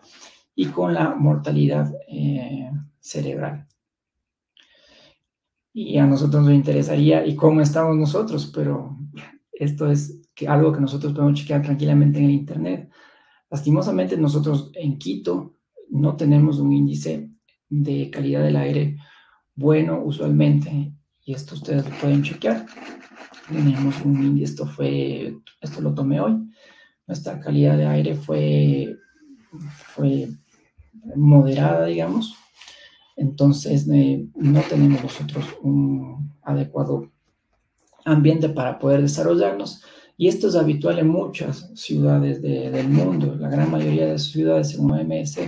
y con la mortalidad cerebral. Y a nosotros nos interesaría y cómo estamos nosotros, pero esto es algo que nosotros podemos chequear tranquilamente en el internet. Lastimosamente nosotros en Quito no tenemos un índice de calidad del aire bueno usualmente, y esto ustedes lo pueden chequear. Tenemos un índice, esto lo tomé hoy. Nuestra calidad de aire fue moderada, digamos. Entonces no tenemos nosotros un adecuado ambiente para poder desarrollarnos, y esto es habitual en muchas ciudades del mundo. La gran mayoría de ciudades en OMS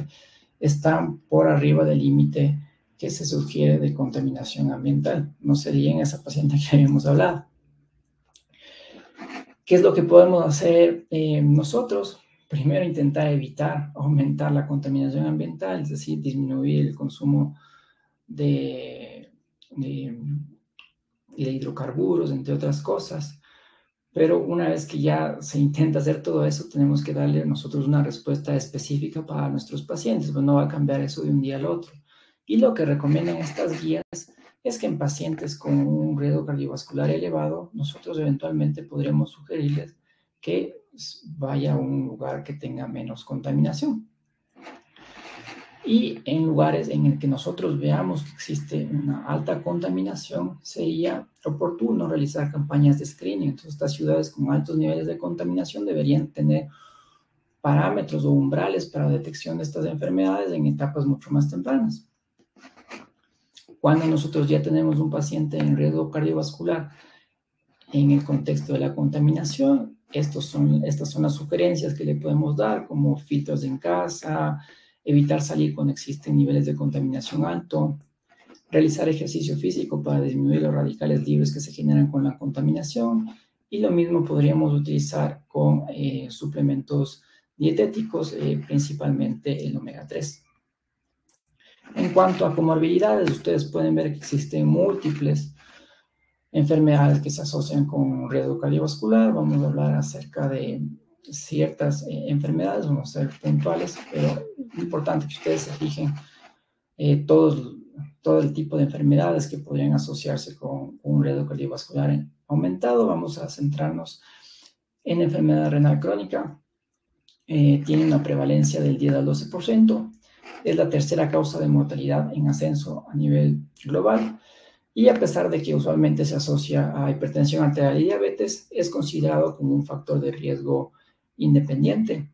están por arriba del límite que se sugiere de contaminación ambiental. No sería en esa paciente que habíamos hablado. ¿Qué es lo que podemos hacer nosotros? Primero, intentar evitar aumentar la contaminación ambiental, es decir, disminuir el consumo de hidrocarburos, entre otras cosas. Pero una vez que ya se intenta hacer todo eso, tenemos que darle nosotros una respuesta específica para nuestros pacientes, pues no va a cambiar eso de un día al otro. Y lo que recomiendan estas guías es que en pacientes con un riesgo cardiovascular elevado, nosotros eventualmente podremos sugerirles que vaya a un lugar que tenga menos contaminación. Y en lugares en el que nosotros veamos que existe una alta contaminación, sería oportuno realizar campañas de screening. Entonces, estas ciudades con altos niveles de contaminación deberían tener parámetros o umbrales para detección de estas enfermedades en etapas mucho más tempranas. Cuando nosotros ya tenemos un paciente en riesgo cardiovascular en el contexto de la contaminación, estas son las sugerencias que le podemos dar, como filtros en casa, evitar salir cuando existen niveles de contaminación alto, realizar ejercicio físico para disminuir los radicales libres que se generan con la contaminación, y lo mismo podríamos utilizar con suplementos dietéticos, principalmente el omega 3. En cuanto a comorbilidades, ustedes pueden ver que existen múltiples enfermedades que se asocian con riesgo cardiovascular. Vamos a hablar acerca de ciertas enfermedades, vamos a ser puntuales, pero es importante que ustedes se fijen todo el tipo de enfermedades que podrían asociarse con un riesgo cardiovascular aumentado. Vamos a centrarnos en enfermedad renal crónica. Tiene una prevalencia del 10 al 12%. Es la tercera causa de mortalidad en ascenso a nivel global. Y a pesar de que usualmente se asocia a hipertensión arterial y diabetes, es considerado como un factor de riesgo independiente.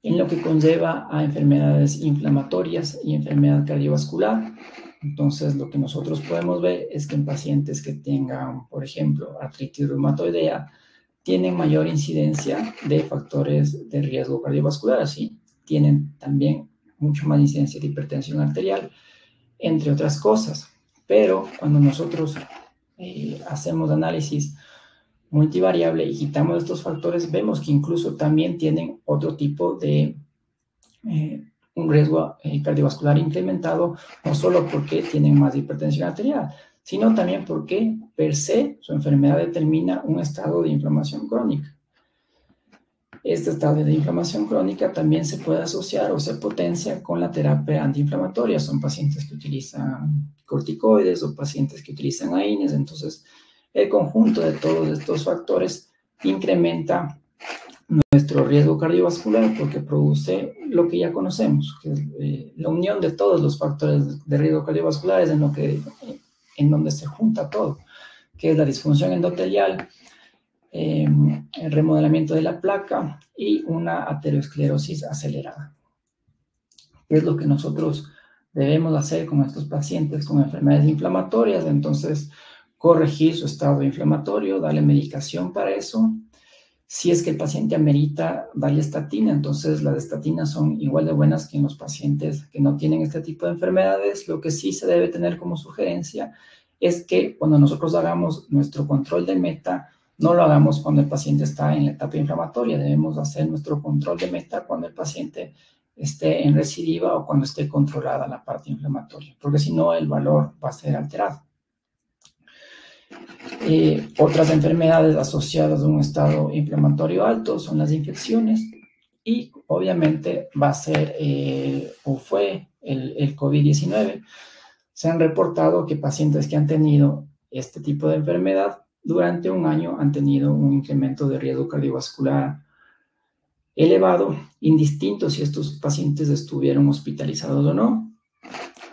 En lo que conlleva a enfermedades inflamatorias y enfermedad cardiovascular. Entonces, lo que nosotros podemos ver es que en pacientes que tengan, por ejemplo, artritis reumatoidea, tienen mayor incidencia de factores de riesgo cardiovascular, así tienen también mucho más incidencia de hipertensión arterial, entre otras cosas. Pero cuando nosotros hacemos análisis multivariable y quitamos estos factores, vemos que incluso también tienen otro tipo de un riesgo cardiovascular incrementado, no solo porque tienen más hipertensión arterial, sino también porque per se su enfermedad determina un estado de inflamación crónica. Este estado de inflamación crónica también se puede asociar o se potencia con la terapia antiinflamatoria. Son pacientes que utilizan corticoides o pacientes que utilizan AINES. Entonces, el conjunto de todos estos factores incrementa nuestro riesgo cardiovascular porque produce lo que ya conocemos, que es la unión de todos los factores de riesgo cardiovascular, es en donde se junta todo, que es la disfunción endotelial, el remodelamiento de la placa y una aterosclerosis acelerada. Es lo que nosotros debemos hacer con estos pacientes con enfermedades inflamatorias. Entonces, corregir su estado inflamatorio, darle medicación para eso. Si es que el paciente amerita darle estatina, entonces las estatinas son igual de buenas que en los pacientes que no tienen este tipo de enfermedades. Lo que sí se debe tener como sugerencia es que cuando nosotros hagamos nuestro control de meta, no lo hagamos cuando el paciente está en la etapa inflamatoria. Debemos hacer nuestro control de meta cuando el paciente esté en recidiva o cuando esté controlada la parte inflamatoria, porque si no el valor va a ser alterado. Otras enfermedades asociadas a un estado inflamatorio alto son las infecciones y obviamente va a ser o fue el COVID-19. Se han reportado que pacientes que han tenido este tipo de enfermedad durante un año han tenido un incremento de riesgo cardiovascular elevado, indistinto si estos pacientes estuvieron hospitalizados o no.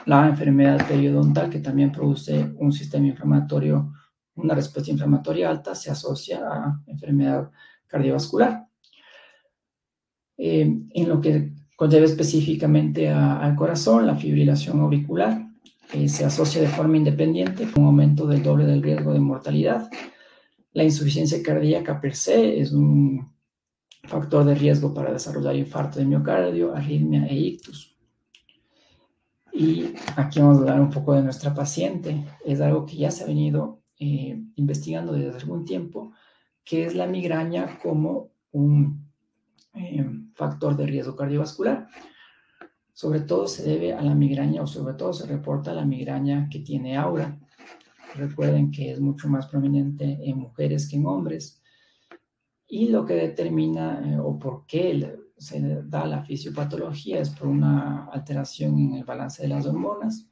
La enfermedad periodontal, que también produce un sistema inflamatorio, una respuesta inflamatoria alta, se asocia a enfermedad cardiovascular. En lo que conlleva específicamente al corazón, la fibrilación auricular se asocia de forma independiente con un aumento del doble del riesgo de mortalidad. La insuficiencia cardíaca per se es un factor de riesgo para desarrollar infarto de miocardio, arritmia e ictus. Y aquí vamos a hablar un poco de nuestra paciente. Es algo que ya se ha venido investigando desde hace algún tiempo, que es la migraña como un factor de riesgo cardiovascular. Sobre todo se debe a la migraña, o sobre todo se reporta la migraña que tiene aura. Recuerden que es mucho más prominente en mujeres que en hombres. Y lo que determina o por qué se da la fisiopatología es por una alteración en el balance de las hormonas.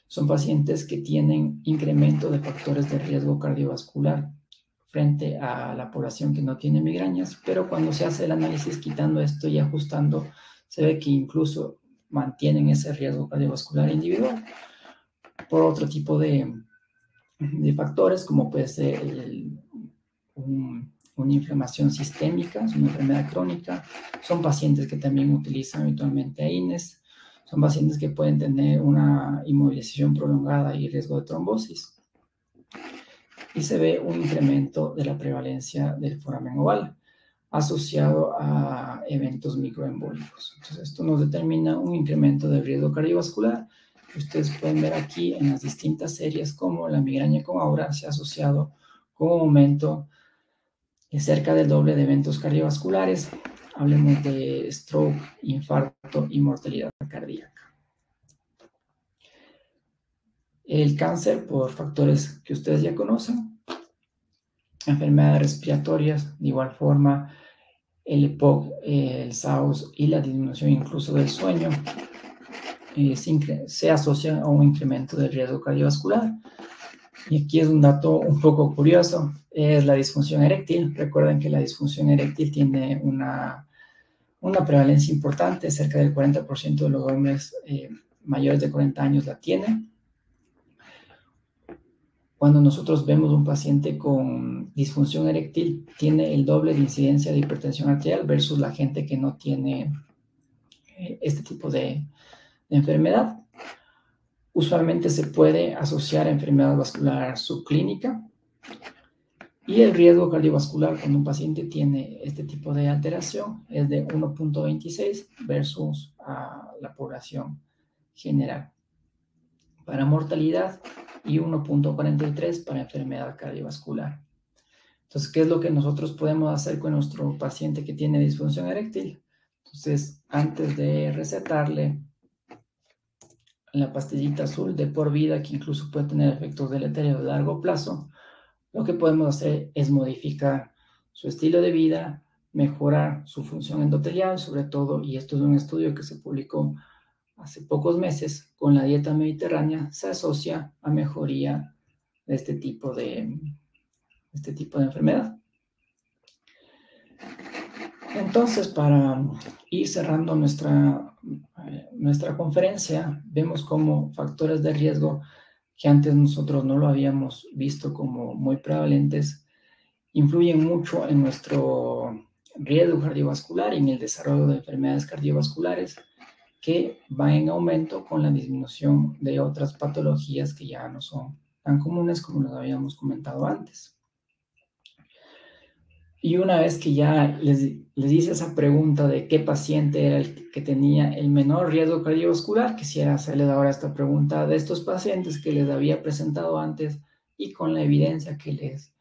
Son pacientes que tienen incremento de factores de riesgo cardiovascular frente a la población que no tiene migrañas, pero cuando se hace el análisis quitando esto y ajustando, se ve que incluso mantienen ese riesgo cardiovascular individual por otro tipo de factores, como puede ser una inflamación sistémica, es una enfermedad crónica. Son pacientes que también utilizan habitualmente AINES. Son pacientes que pueden tener una inmovilización prolongada y riesgo de trombosis. Y se ve un incremento de la prevalencia del foramen oval asociado a eventos microembólicos. Entonces, esto nos determina un incremento del riesgo cardiovascular. Ustedes pueden ver aquí en las distintas series cómo la migraña con aura se ha asociado con un aumento es cerca del doble de eventos cardiovasculares. Hablemos de stroke, infarto y mortalidad cardíaca. El cáncer, por factores que ustedes ya conocen. Enfermedades respiratorias, de igual forma, el EPOC, el SAUS y la disminución incluso del sueño se asocian a un incremento del riesgo cardiovascular. Y aquí es un dato un poco curioso, es la disfunción eréctil. Recuerden que la disfunción eréctil tiene una prevalencia importante, cerca del 40% de los hombres mayores de 40 años la tienen. Cuando nosotros vemos un paciente con disfunción eréctil, tiene el doble de incidencia de hipertensión arterial versus la gente que no tiene este tipo de enfermedad. Usualmente se puede asociar a enfermedad vascular subclínica y el riesgo cardiovascular cuando un paciente tiene este tipo de alteración es de 1.26 versus a la población general para mortalidad y 1.43 para enfermedad cardiovascular. Entonces, ¿qué es lo que nosotros podemos hacer con nuestro paciente que tiene disfunción eréctil? Entonces, antes de recetarle la pastillita azul de por vida, que incluso puede tener efectos deleterios de largo plazo, lo que podemos hacer es modificar su estilo de vida, mejorar su función endotelial, sobre todo, y esto es un estudio que se publicó hace pocos meses, con la dieta mediterránea, se asocia a mejoría de este tipo de enfermedad. Entonces, para ir cerrando nuestra conferencia, vemos como factores de riesgo que antes nosotros no lo habíamos visto como muy prevalentes, influyen mucho en nuestro riesgo cardiovascular y en el desarrollo de enfermedades cardiovasculares que va en aumento con la disminución de otras patologías que ya no son tan comunes como los habíamos comentado antes. Y una vez que ya les hice esa pregunta de qué paciente era el que tenía el menor riesgo cardiovascular, quisiera hacerles ahora esta pregunta de estos pacientes que les había presentado antes y con la evidencia que les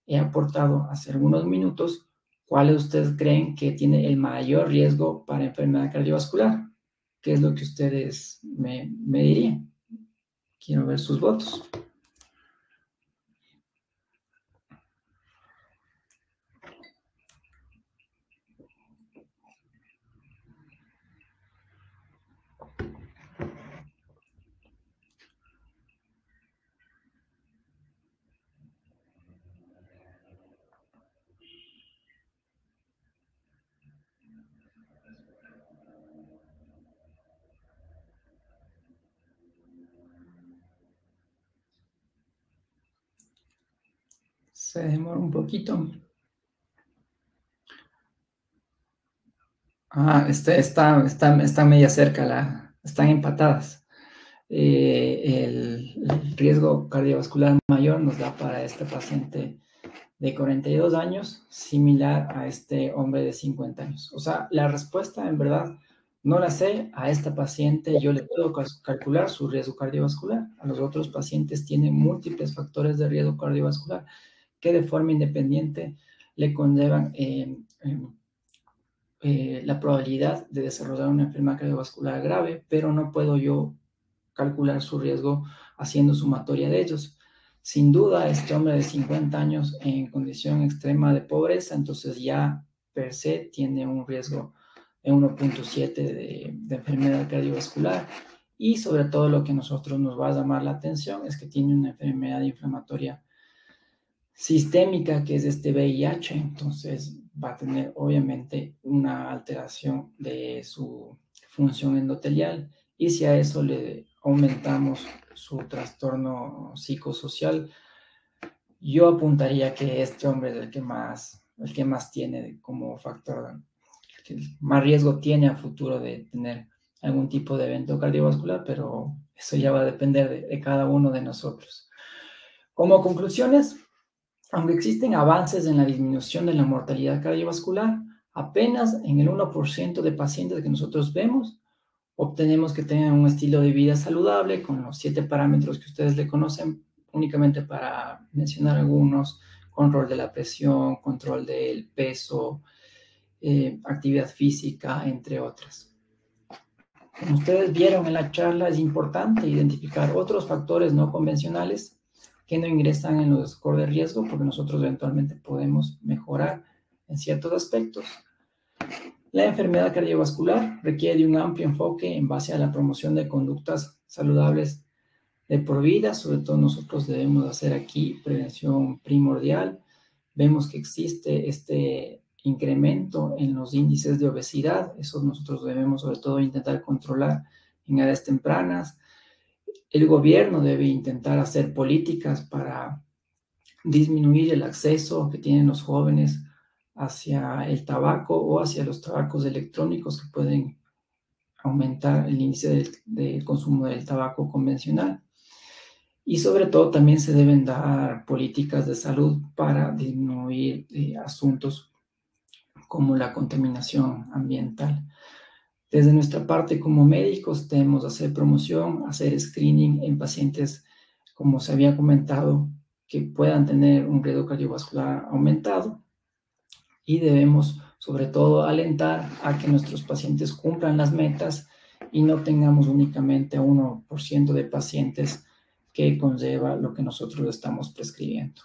he aportado hace algunos minutos, ¿cuáles ustedes creen que tiene el mayor riesgo para enfermedad cardiovascular? ¿Qué es lo que ustedes me dirían? Quiero ver sus votos. Se demora un poquito. Está media cerca, están empatadas. El riesgo cardiovascular mayor nos da para este paciente de 42 años, similar a este hombre de 50 años. O sea, la respuesta en verdad no la sé. A esta paciente yo le puedo calcular su riesgo cardiovascular. A los otros pacientes tienen múltiples factores de riesgo cardiovascular que de forma independiente le conllevan la probabilidad de desarrollar una enfermedad cardiovascular grave, pero no puedo yo calcular su riesgo haciendo sumatoria de ellos. Sin duda, este hombre de 50 años en condición extrema de pobreza, entonces ya per se tiene un riesgo de 1.7 de enfermedad cardiovascular, y sobre todo lo que a nosotros nos va a llamar la atención es que tiene una enfermedad inflamatoria sistémica, que es este VIH, entonces va a tener obviamente una alteración de su función endotelial, y si a eso le aumentamos su trastorno psicosocial, yo apuntaría que este hombre es el que más tiene como factor, que más riesgo tiene a futuro de tener algún tipo de evento cardiovascular, pero eso ya va a depender de cada uno de nosotros. Como conclusiones, aunque existen avances en la disminución de la mortalidad cardiovascular, apenas en el 1% de pacientes que nosotros vemos obtenemos que tengan un estilo de vida saludable con los 7 parámetros que ustedes le conocen, únicamente para mencionar algunos, control de la presión, control del peso, actividad física, entre otras. Como ustedes vieron en la charla, es importante identificar otros factores no convencionales que no ingresan en los scores de riesgo, porque nosotros eventualmente podemos mejorar en ciertos aspectos. La enfermedad cardiovascular requiere de un amplio enfoque en base a la promoción de conductas saludables de por vida. Sobre todo nosotros debemos hacer aquí prevención primordial. Vemos que existe este incremento en los índices de obesidad. Eso nosotros debemos sobre todo intentar controlar en edades tempranas. El gobierno debe intentar hacer políticas para disminuir el acceso que tienen los jóvenes hacia el tabaco o hacia los tabacos electrónicos que pueden aumentar el índice de consumo del tabaco convencional. Y sobre todo también se deben dar políticas de salud para disminuir asuntos como la contaminación ambiental. Desde nuestra parte como médicos debemos hacer promoción, hacer screening en pacientes, como se había comentado, que puedan tener un riesgo cardiovascular aumentado, y debemos sobre todo alentar a que nuestros pacientes cumplan las metas y no tengamos únicamente 1% de pacientes que conlleva lo que nosotros estamos prescribiendo.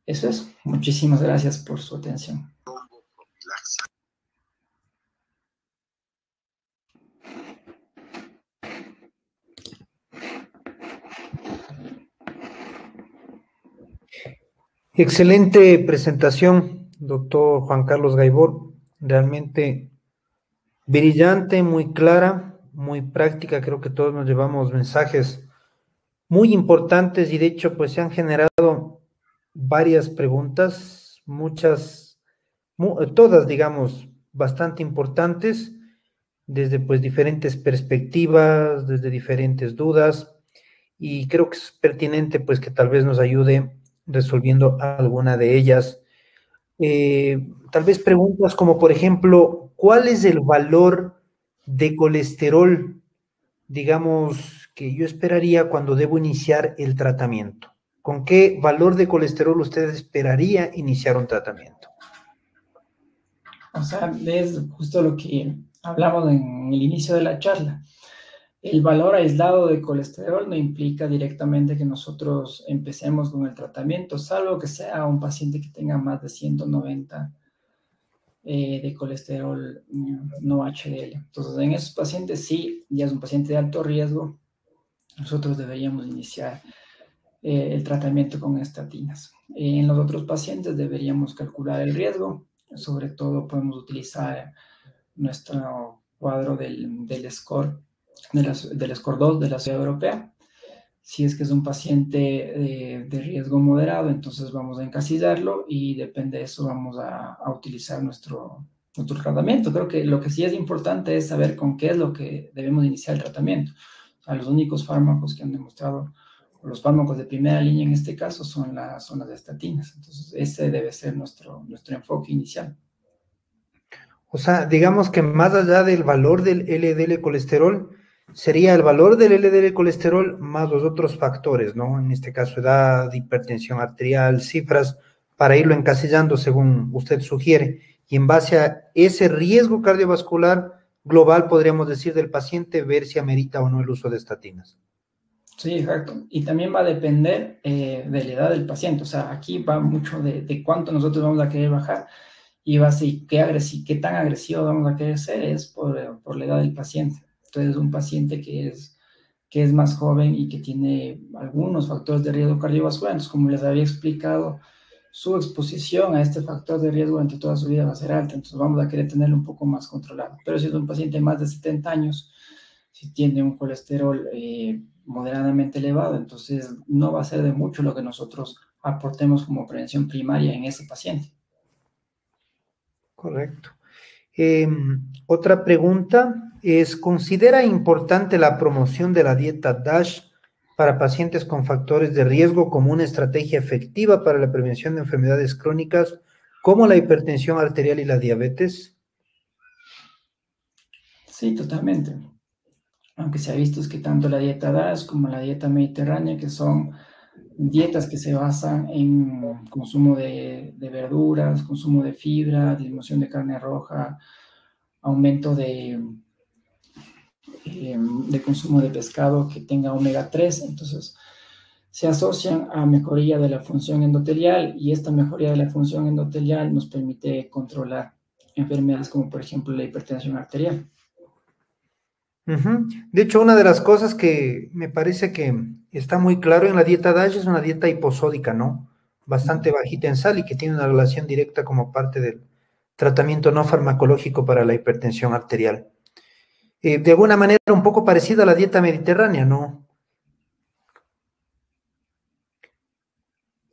Eso es. Muchísimas gracias por su atención. Excelente presentación, doctor Juan Carlos Gaibor. Realmente brillante, muy clara, muy práctica. Creo que todos nos llevamos mensajes muy importantes y de hecho pues se han generado varias preguntas, todas digamos bastante importantes, desde pues diferentes perspectivas, desde diferentes dudas, y creo que es pertinente pues que tal vez nos ayude resolviendo alguna de ellas. Tal vez preguntas como por ejemplo, ¿cuál es el valor de colesterol, digamos, que yo esperaría cuando debo iniciar el tratamiento? ¿Con qué valor de colesterol usted esperaría iniciar un tratamiento? O sea, es justo lo que hablamos en el inicio de la charla. El valor aislado de colesterol no implica directamente que nosotros empecemos con el tratamiento, salvo que sea un paciente que tenga más de 190 de colesterol no HDL. Entonces, en esos pacientes sí, ya es un paciente de alto riesgo, nosotros deberíamos iniciar el tratamiento con estatinas. En los otros pacientes deberíamos calcular el riesgo, sobre todo podemos utilizar nuestro cuadro del score, del score 2 de la Ciudad Europea. Si es que es un paciente de riesgo moderado, entonces vamos a encasillarlo y depende de eso vamos a utilizar nuestro tratamiento. Creo que lo que sí es importante es saber con qué es lo que debemos iniciar el tratamiento. O sea, los únicos fármacos que han demostrado, o los fármacos de primera línea en este caso, son las estatinas. Entonces, ese debe ser nuestro enfoque inicial. O sea, digamos que más allá del valor del LDL colesterol, sería el valor del LDL colesterol más los otros factores, ¿no? En este caso, edad, hipertensión arterial, cifras, para irlo encasillando según usted sugiere. Y en base a ese riesgo cardiovascular global, podríamos decir, del paciente, ver si amerita o no el uso de estatinas. Sí, exacto. Y también va a depender de la edad del paciente. O sea, aquí va mucho de cuánto nosotros vamos a querer bajar. Y va así, qué tan agresivo vamos a querer ser es por la edad del paciente. Entonces, un paciente que es más joven y que tiene algunos factores de riesgo cardiovascular, entonces, como les había explicado, su exposición a este factor de riesgo durante toda su vida va a ser alta, entonces vamos a querer tenerlo un poco más controlado. Pero si es un paciente de más de 70 años, si tiene un colesterol moderadamente elevado, entonces no va a ser de mucho lo que nosotros aportemos como prevención primaria en ese paciente. Correcto. Otra pregunta es, ¿considera importante la promoción de la dieta DASH para pacientes con factores de riesgo como una estrategia efectiva para la prevención de enfermedades crónicas como la hipertensión arterial y la diabetes? Sí, totalmente. Aunque se ha visto es que tanto la dieta DASH como la dieta mediterránea, que son dietas que se basan en consumo de verduras, consumo de fibra, disminución de carne roja, aumento de consumo de pescado que tenga omega 3. Entonces, se asocian a mejoría de la función endotelial y esta mejoría de la función endotelial nos permite controlar enfermedades como, por ejemplo, la hipertensión arterial. Ujú. De hecho, una de las cosas que me parece que está muy claro en la dieta DASH es una dieta hiposódica, ¿no? Bastante bajita en sal y que tiene una relación directa como parte del tratamiento no farmacológico para la hipertensión arterial. De alguna manera un poco parecida a la dieta mediterránea, ¿no?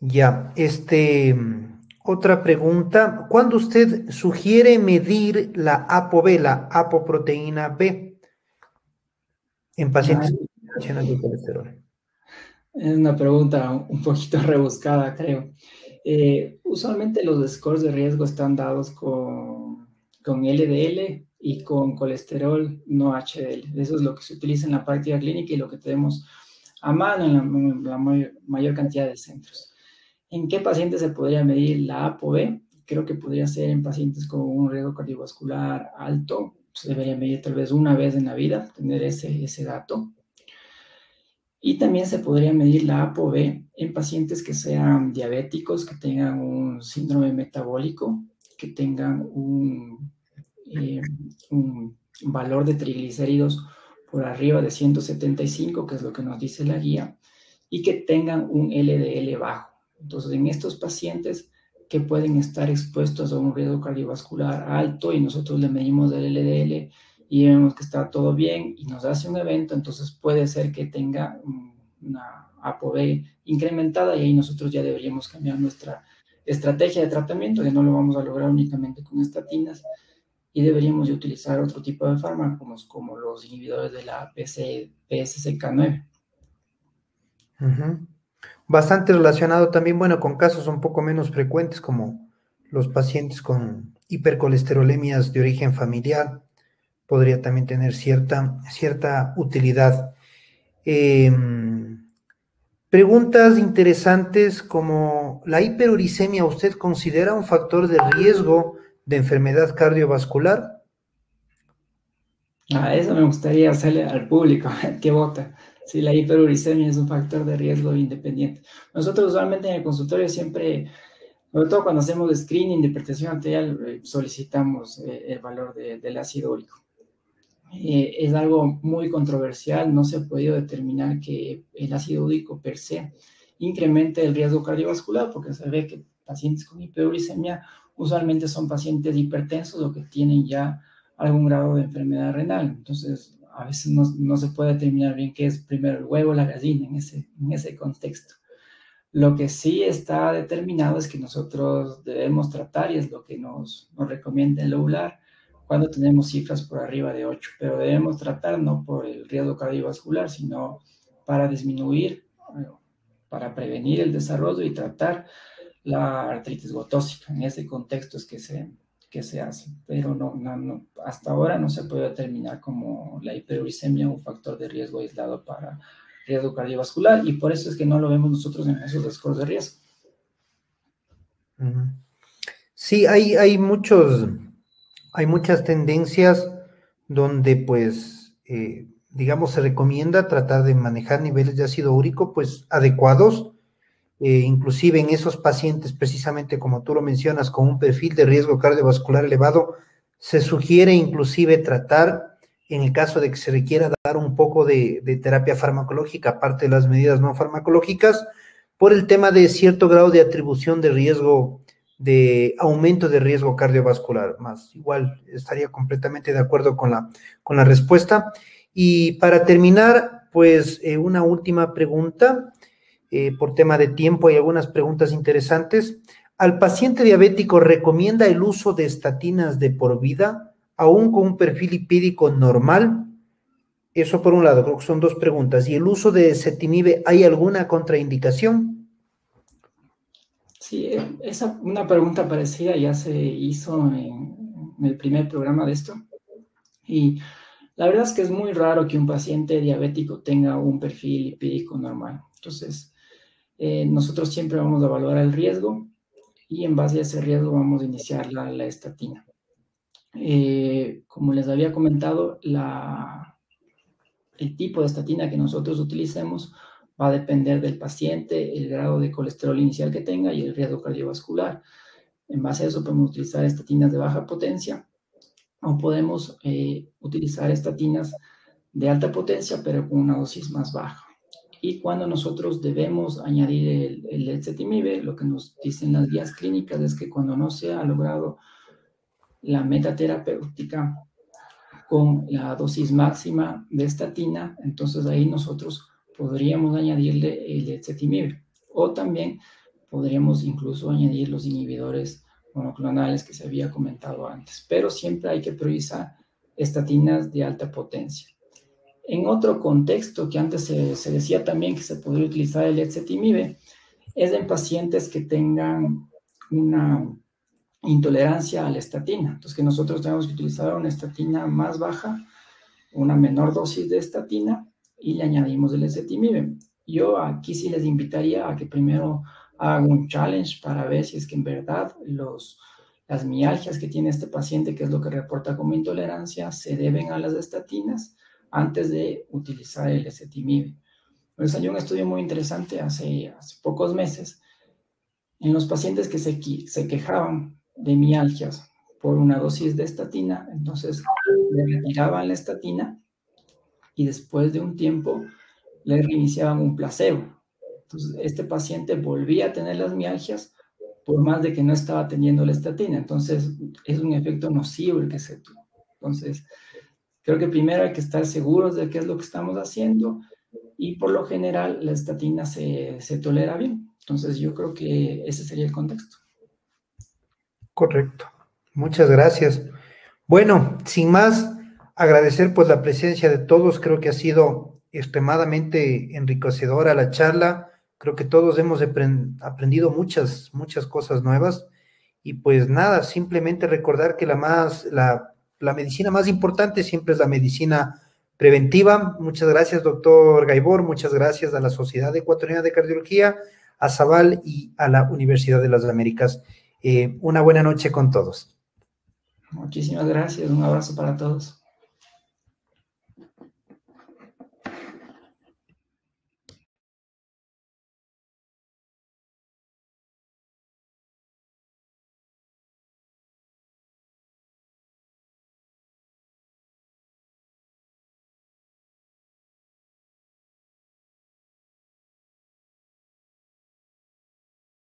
Ya, otra pregunta. ¿Cuándo usted sugiere medir la ApoB, la apoproteína B, en pacientes con alteraciones de colesterol? Es una pregunta un poquito rebuscada, creo. Usualmente los scores de riesgo están dados con LDL y con colesterol no HDL. Eso es lo que se utiliza en la práctica clínica y lo que tenemos a mano en la mayor cantidad de centros. ¿En qué pacientes se podría medir la ApoB? Creo que podría ser en pacientes con un riesgo cardiovascular alto. Se debería medir tal vez una vez en la vida, tener ese dato. Y también se podría medir la ApoB en pacientes que sean diabéticos, que tengan un síndrome metabólico, que tengan un valor de triglicéridos por arriba de 175, que es lo que nos dice la guía, y que tengan un LDL bajo. Entonces, en estos pacientes que pueden estar expuestos a un riesgo cardiovascular alto y nosotros le medimos el LDL y vemos que está todo bien y nos hace un evento, entonces puede ser que tenga una ApoB incrementada y ahí nosotros ya deberíamos cambiar nuestra estrategia de tratamiento, que no lo vamos a lograr únicamente con estatinas y deberíamos de utilizar otro tipo de fármacos como los inhibidores de la PCSK9. Ujú. Bastante relacionado también, bueno, con casos un poco menos frecuentes como los pacientes con hipercolesterolemias de origen familiar, podría también tener cierta utilidad. Preguntas interesantes como ¿la hiperuricemia usted considera un factor de riesgo de enfermedad cardiovascular? Eso me gustaría hacerle al público que vota. Si la hiperuricemia es un factor de riesgo independiente. Nosotros usualmente en el consultorio siempre, sobre todo cuando hacemos screening de hipertensión arterial, solicitamos el valor del ácido úrico. Es algo muy controversial, no se ha podido determinar que el ácido úrico per se incremente el riesgo cardiovascular, porque se ve que pacientes con hiperuricemia usualmente son pacientes hipertensos o que tienen ya algún grado de enfermedad renal. Entonces, a veces no se puede determinar bien qué es primero el huevo o la gallina en ese contexto. Lo que sí está determinado es que nosotros debemos tratar, y es lo que nos recomienda el OULAR, cuando tenemos cifras por arriba de 8, pero debemos tratar no por el riesgo cardiovascular, sino para disminuir, para prevenir el desarrollo y tratar la artritis gotósica. En ese contexto es que se hace, pero no, hasta ahora no se puede determinar como la hiperuricemia un factor de riesgo aislado para riesgo cardiovascular, y por eso es que no lo vemos nosotros en esos scores de riesgo. Sí, hay muchas tendencias donde pues, digamos, se recomienda tratar de manejar niveles de ácido úrico pues adecuados, inclusive en esos pacientes precisamente como tú lo mencionas, con un perfil de riesgo cardiovascular elevado, se sugiere inclusive tratar, en el caso de que se requiera dar un poco de terapia farmacológica, aparte de las medidas no farmacológicas, por el tema de cierto grado de atribución de riesgo, de aumento de riesgo cardiovascular. Más igual estaría completamente de acuerdo con la respuesta. Y para terminar, pues una última pregunta. Por tema de tiempo hay algunas preguntas interesantes. ¿Al paciente diabético recomienda el uso de estatinas de por vida, aún con un perfil lipídico normal? Eso por un lado, creo que son dos preguntas. ¿Y el uso de ezetimibe, hay alguna contraindicación? Sí, una pregunta parecida ya se hizo en el primer programa de esto. Y la verdad es que es muy raro que un paciente diabético tenga un perfil lipídico normal. Entonces, nosotros siempre vamos a evaluar el riesgo y en base a ese riesgo vamos a iniciar la estatina. Como les había comentado, el tipo de estatina que nosotros utilicemos va a depender del paciente, el grado de colesterol inicial que tenga y el riesgo cardiovascular. En base a eso podemos utilizar estatinas de baja potencia o podemos utilizar estatinas de alta potencia, pero con una dosis más baja. Y cuando nosotros debemos añadir el ezetimibe, lo que nos dicen las guías clínicas es que cuando no se ha logrado la meta terapéutica con la dosis máxima de estatina, entonces ahí nosotros podríamos añadirle el ezetimibe. O también podríamos incluso añadir los inhibidores monoclonales que se había comentado antes. Pero siempre hay que priorizar estatinas de alta potencia. En otro contexto que antes se decía también que se podría utilizar el ezetimibe es en pacientes que tengan una intolerancia a la estatina. Entonces, que nosotros tenemos que utilizar una estatina más baja, una menor dosis de estatina y le añadimos el ezetimibe. Yo aquí sí les invitaría a que primero hagan un challenge para ver si es que en verdad las mialgias que tiene este paciente, que es lo que reporta como intolerancia, se deben a las estatinas antes de utilizar el ezetimibe. Pero salió un estudio muy interesante hace pocos meses en los pacientes que se quejaban de mialgias por una dosis de estatina, entonces le retiraban la estatina y después de un tiempo le reiniciaban un placebo. Entonces este paciente volvía a tener las mialgias por más de que no estaba teniendo la estatina. Entonces es un efecto nocivo el que se tuvo. Entonces creo que primero hay que estar seguros de qué es lo que estamos haciendo y por lo general la estatina se tolera bien. Entonces yo creo que ese sería el contexto. Correcto. Muchas gracias. Bueno, sin más, agradecer pues la presencia de todos. Creo que ha sido extremadamente enriquecedora la charla. Creo que todos hemos aprendido muchas cosas nuevas. Y pues nada, simplemente recordar que la medicina más importante siempre es la medicina preventiva. Muchas gracias, doctor Gaibor. Muchas gracias a la Sociedad Ecuatoriana de Cardiología, a Zabal y a la Universidad de las Américas. Una buena noche con todos. Muchísimas gracias. Un abrazo para todos.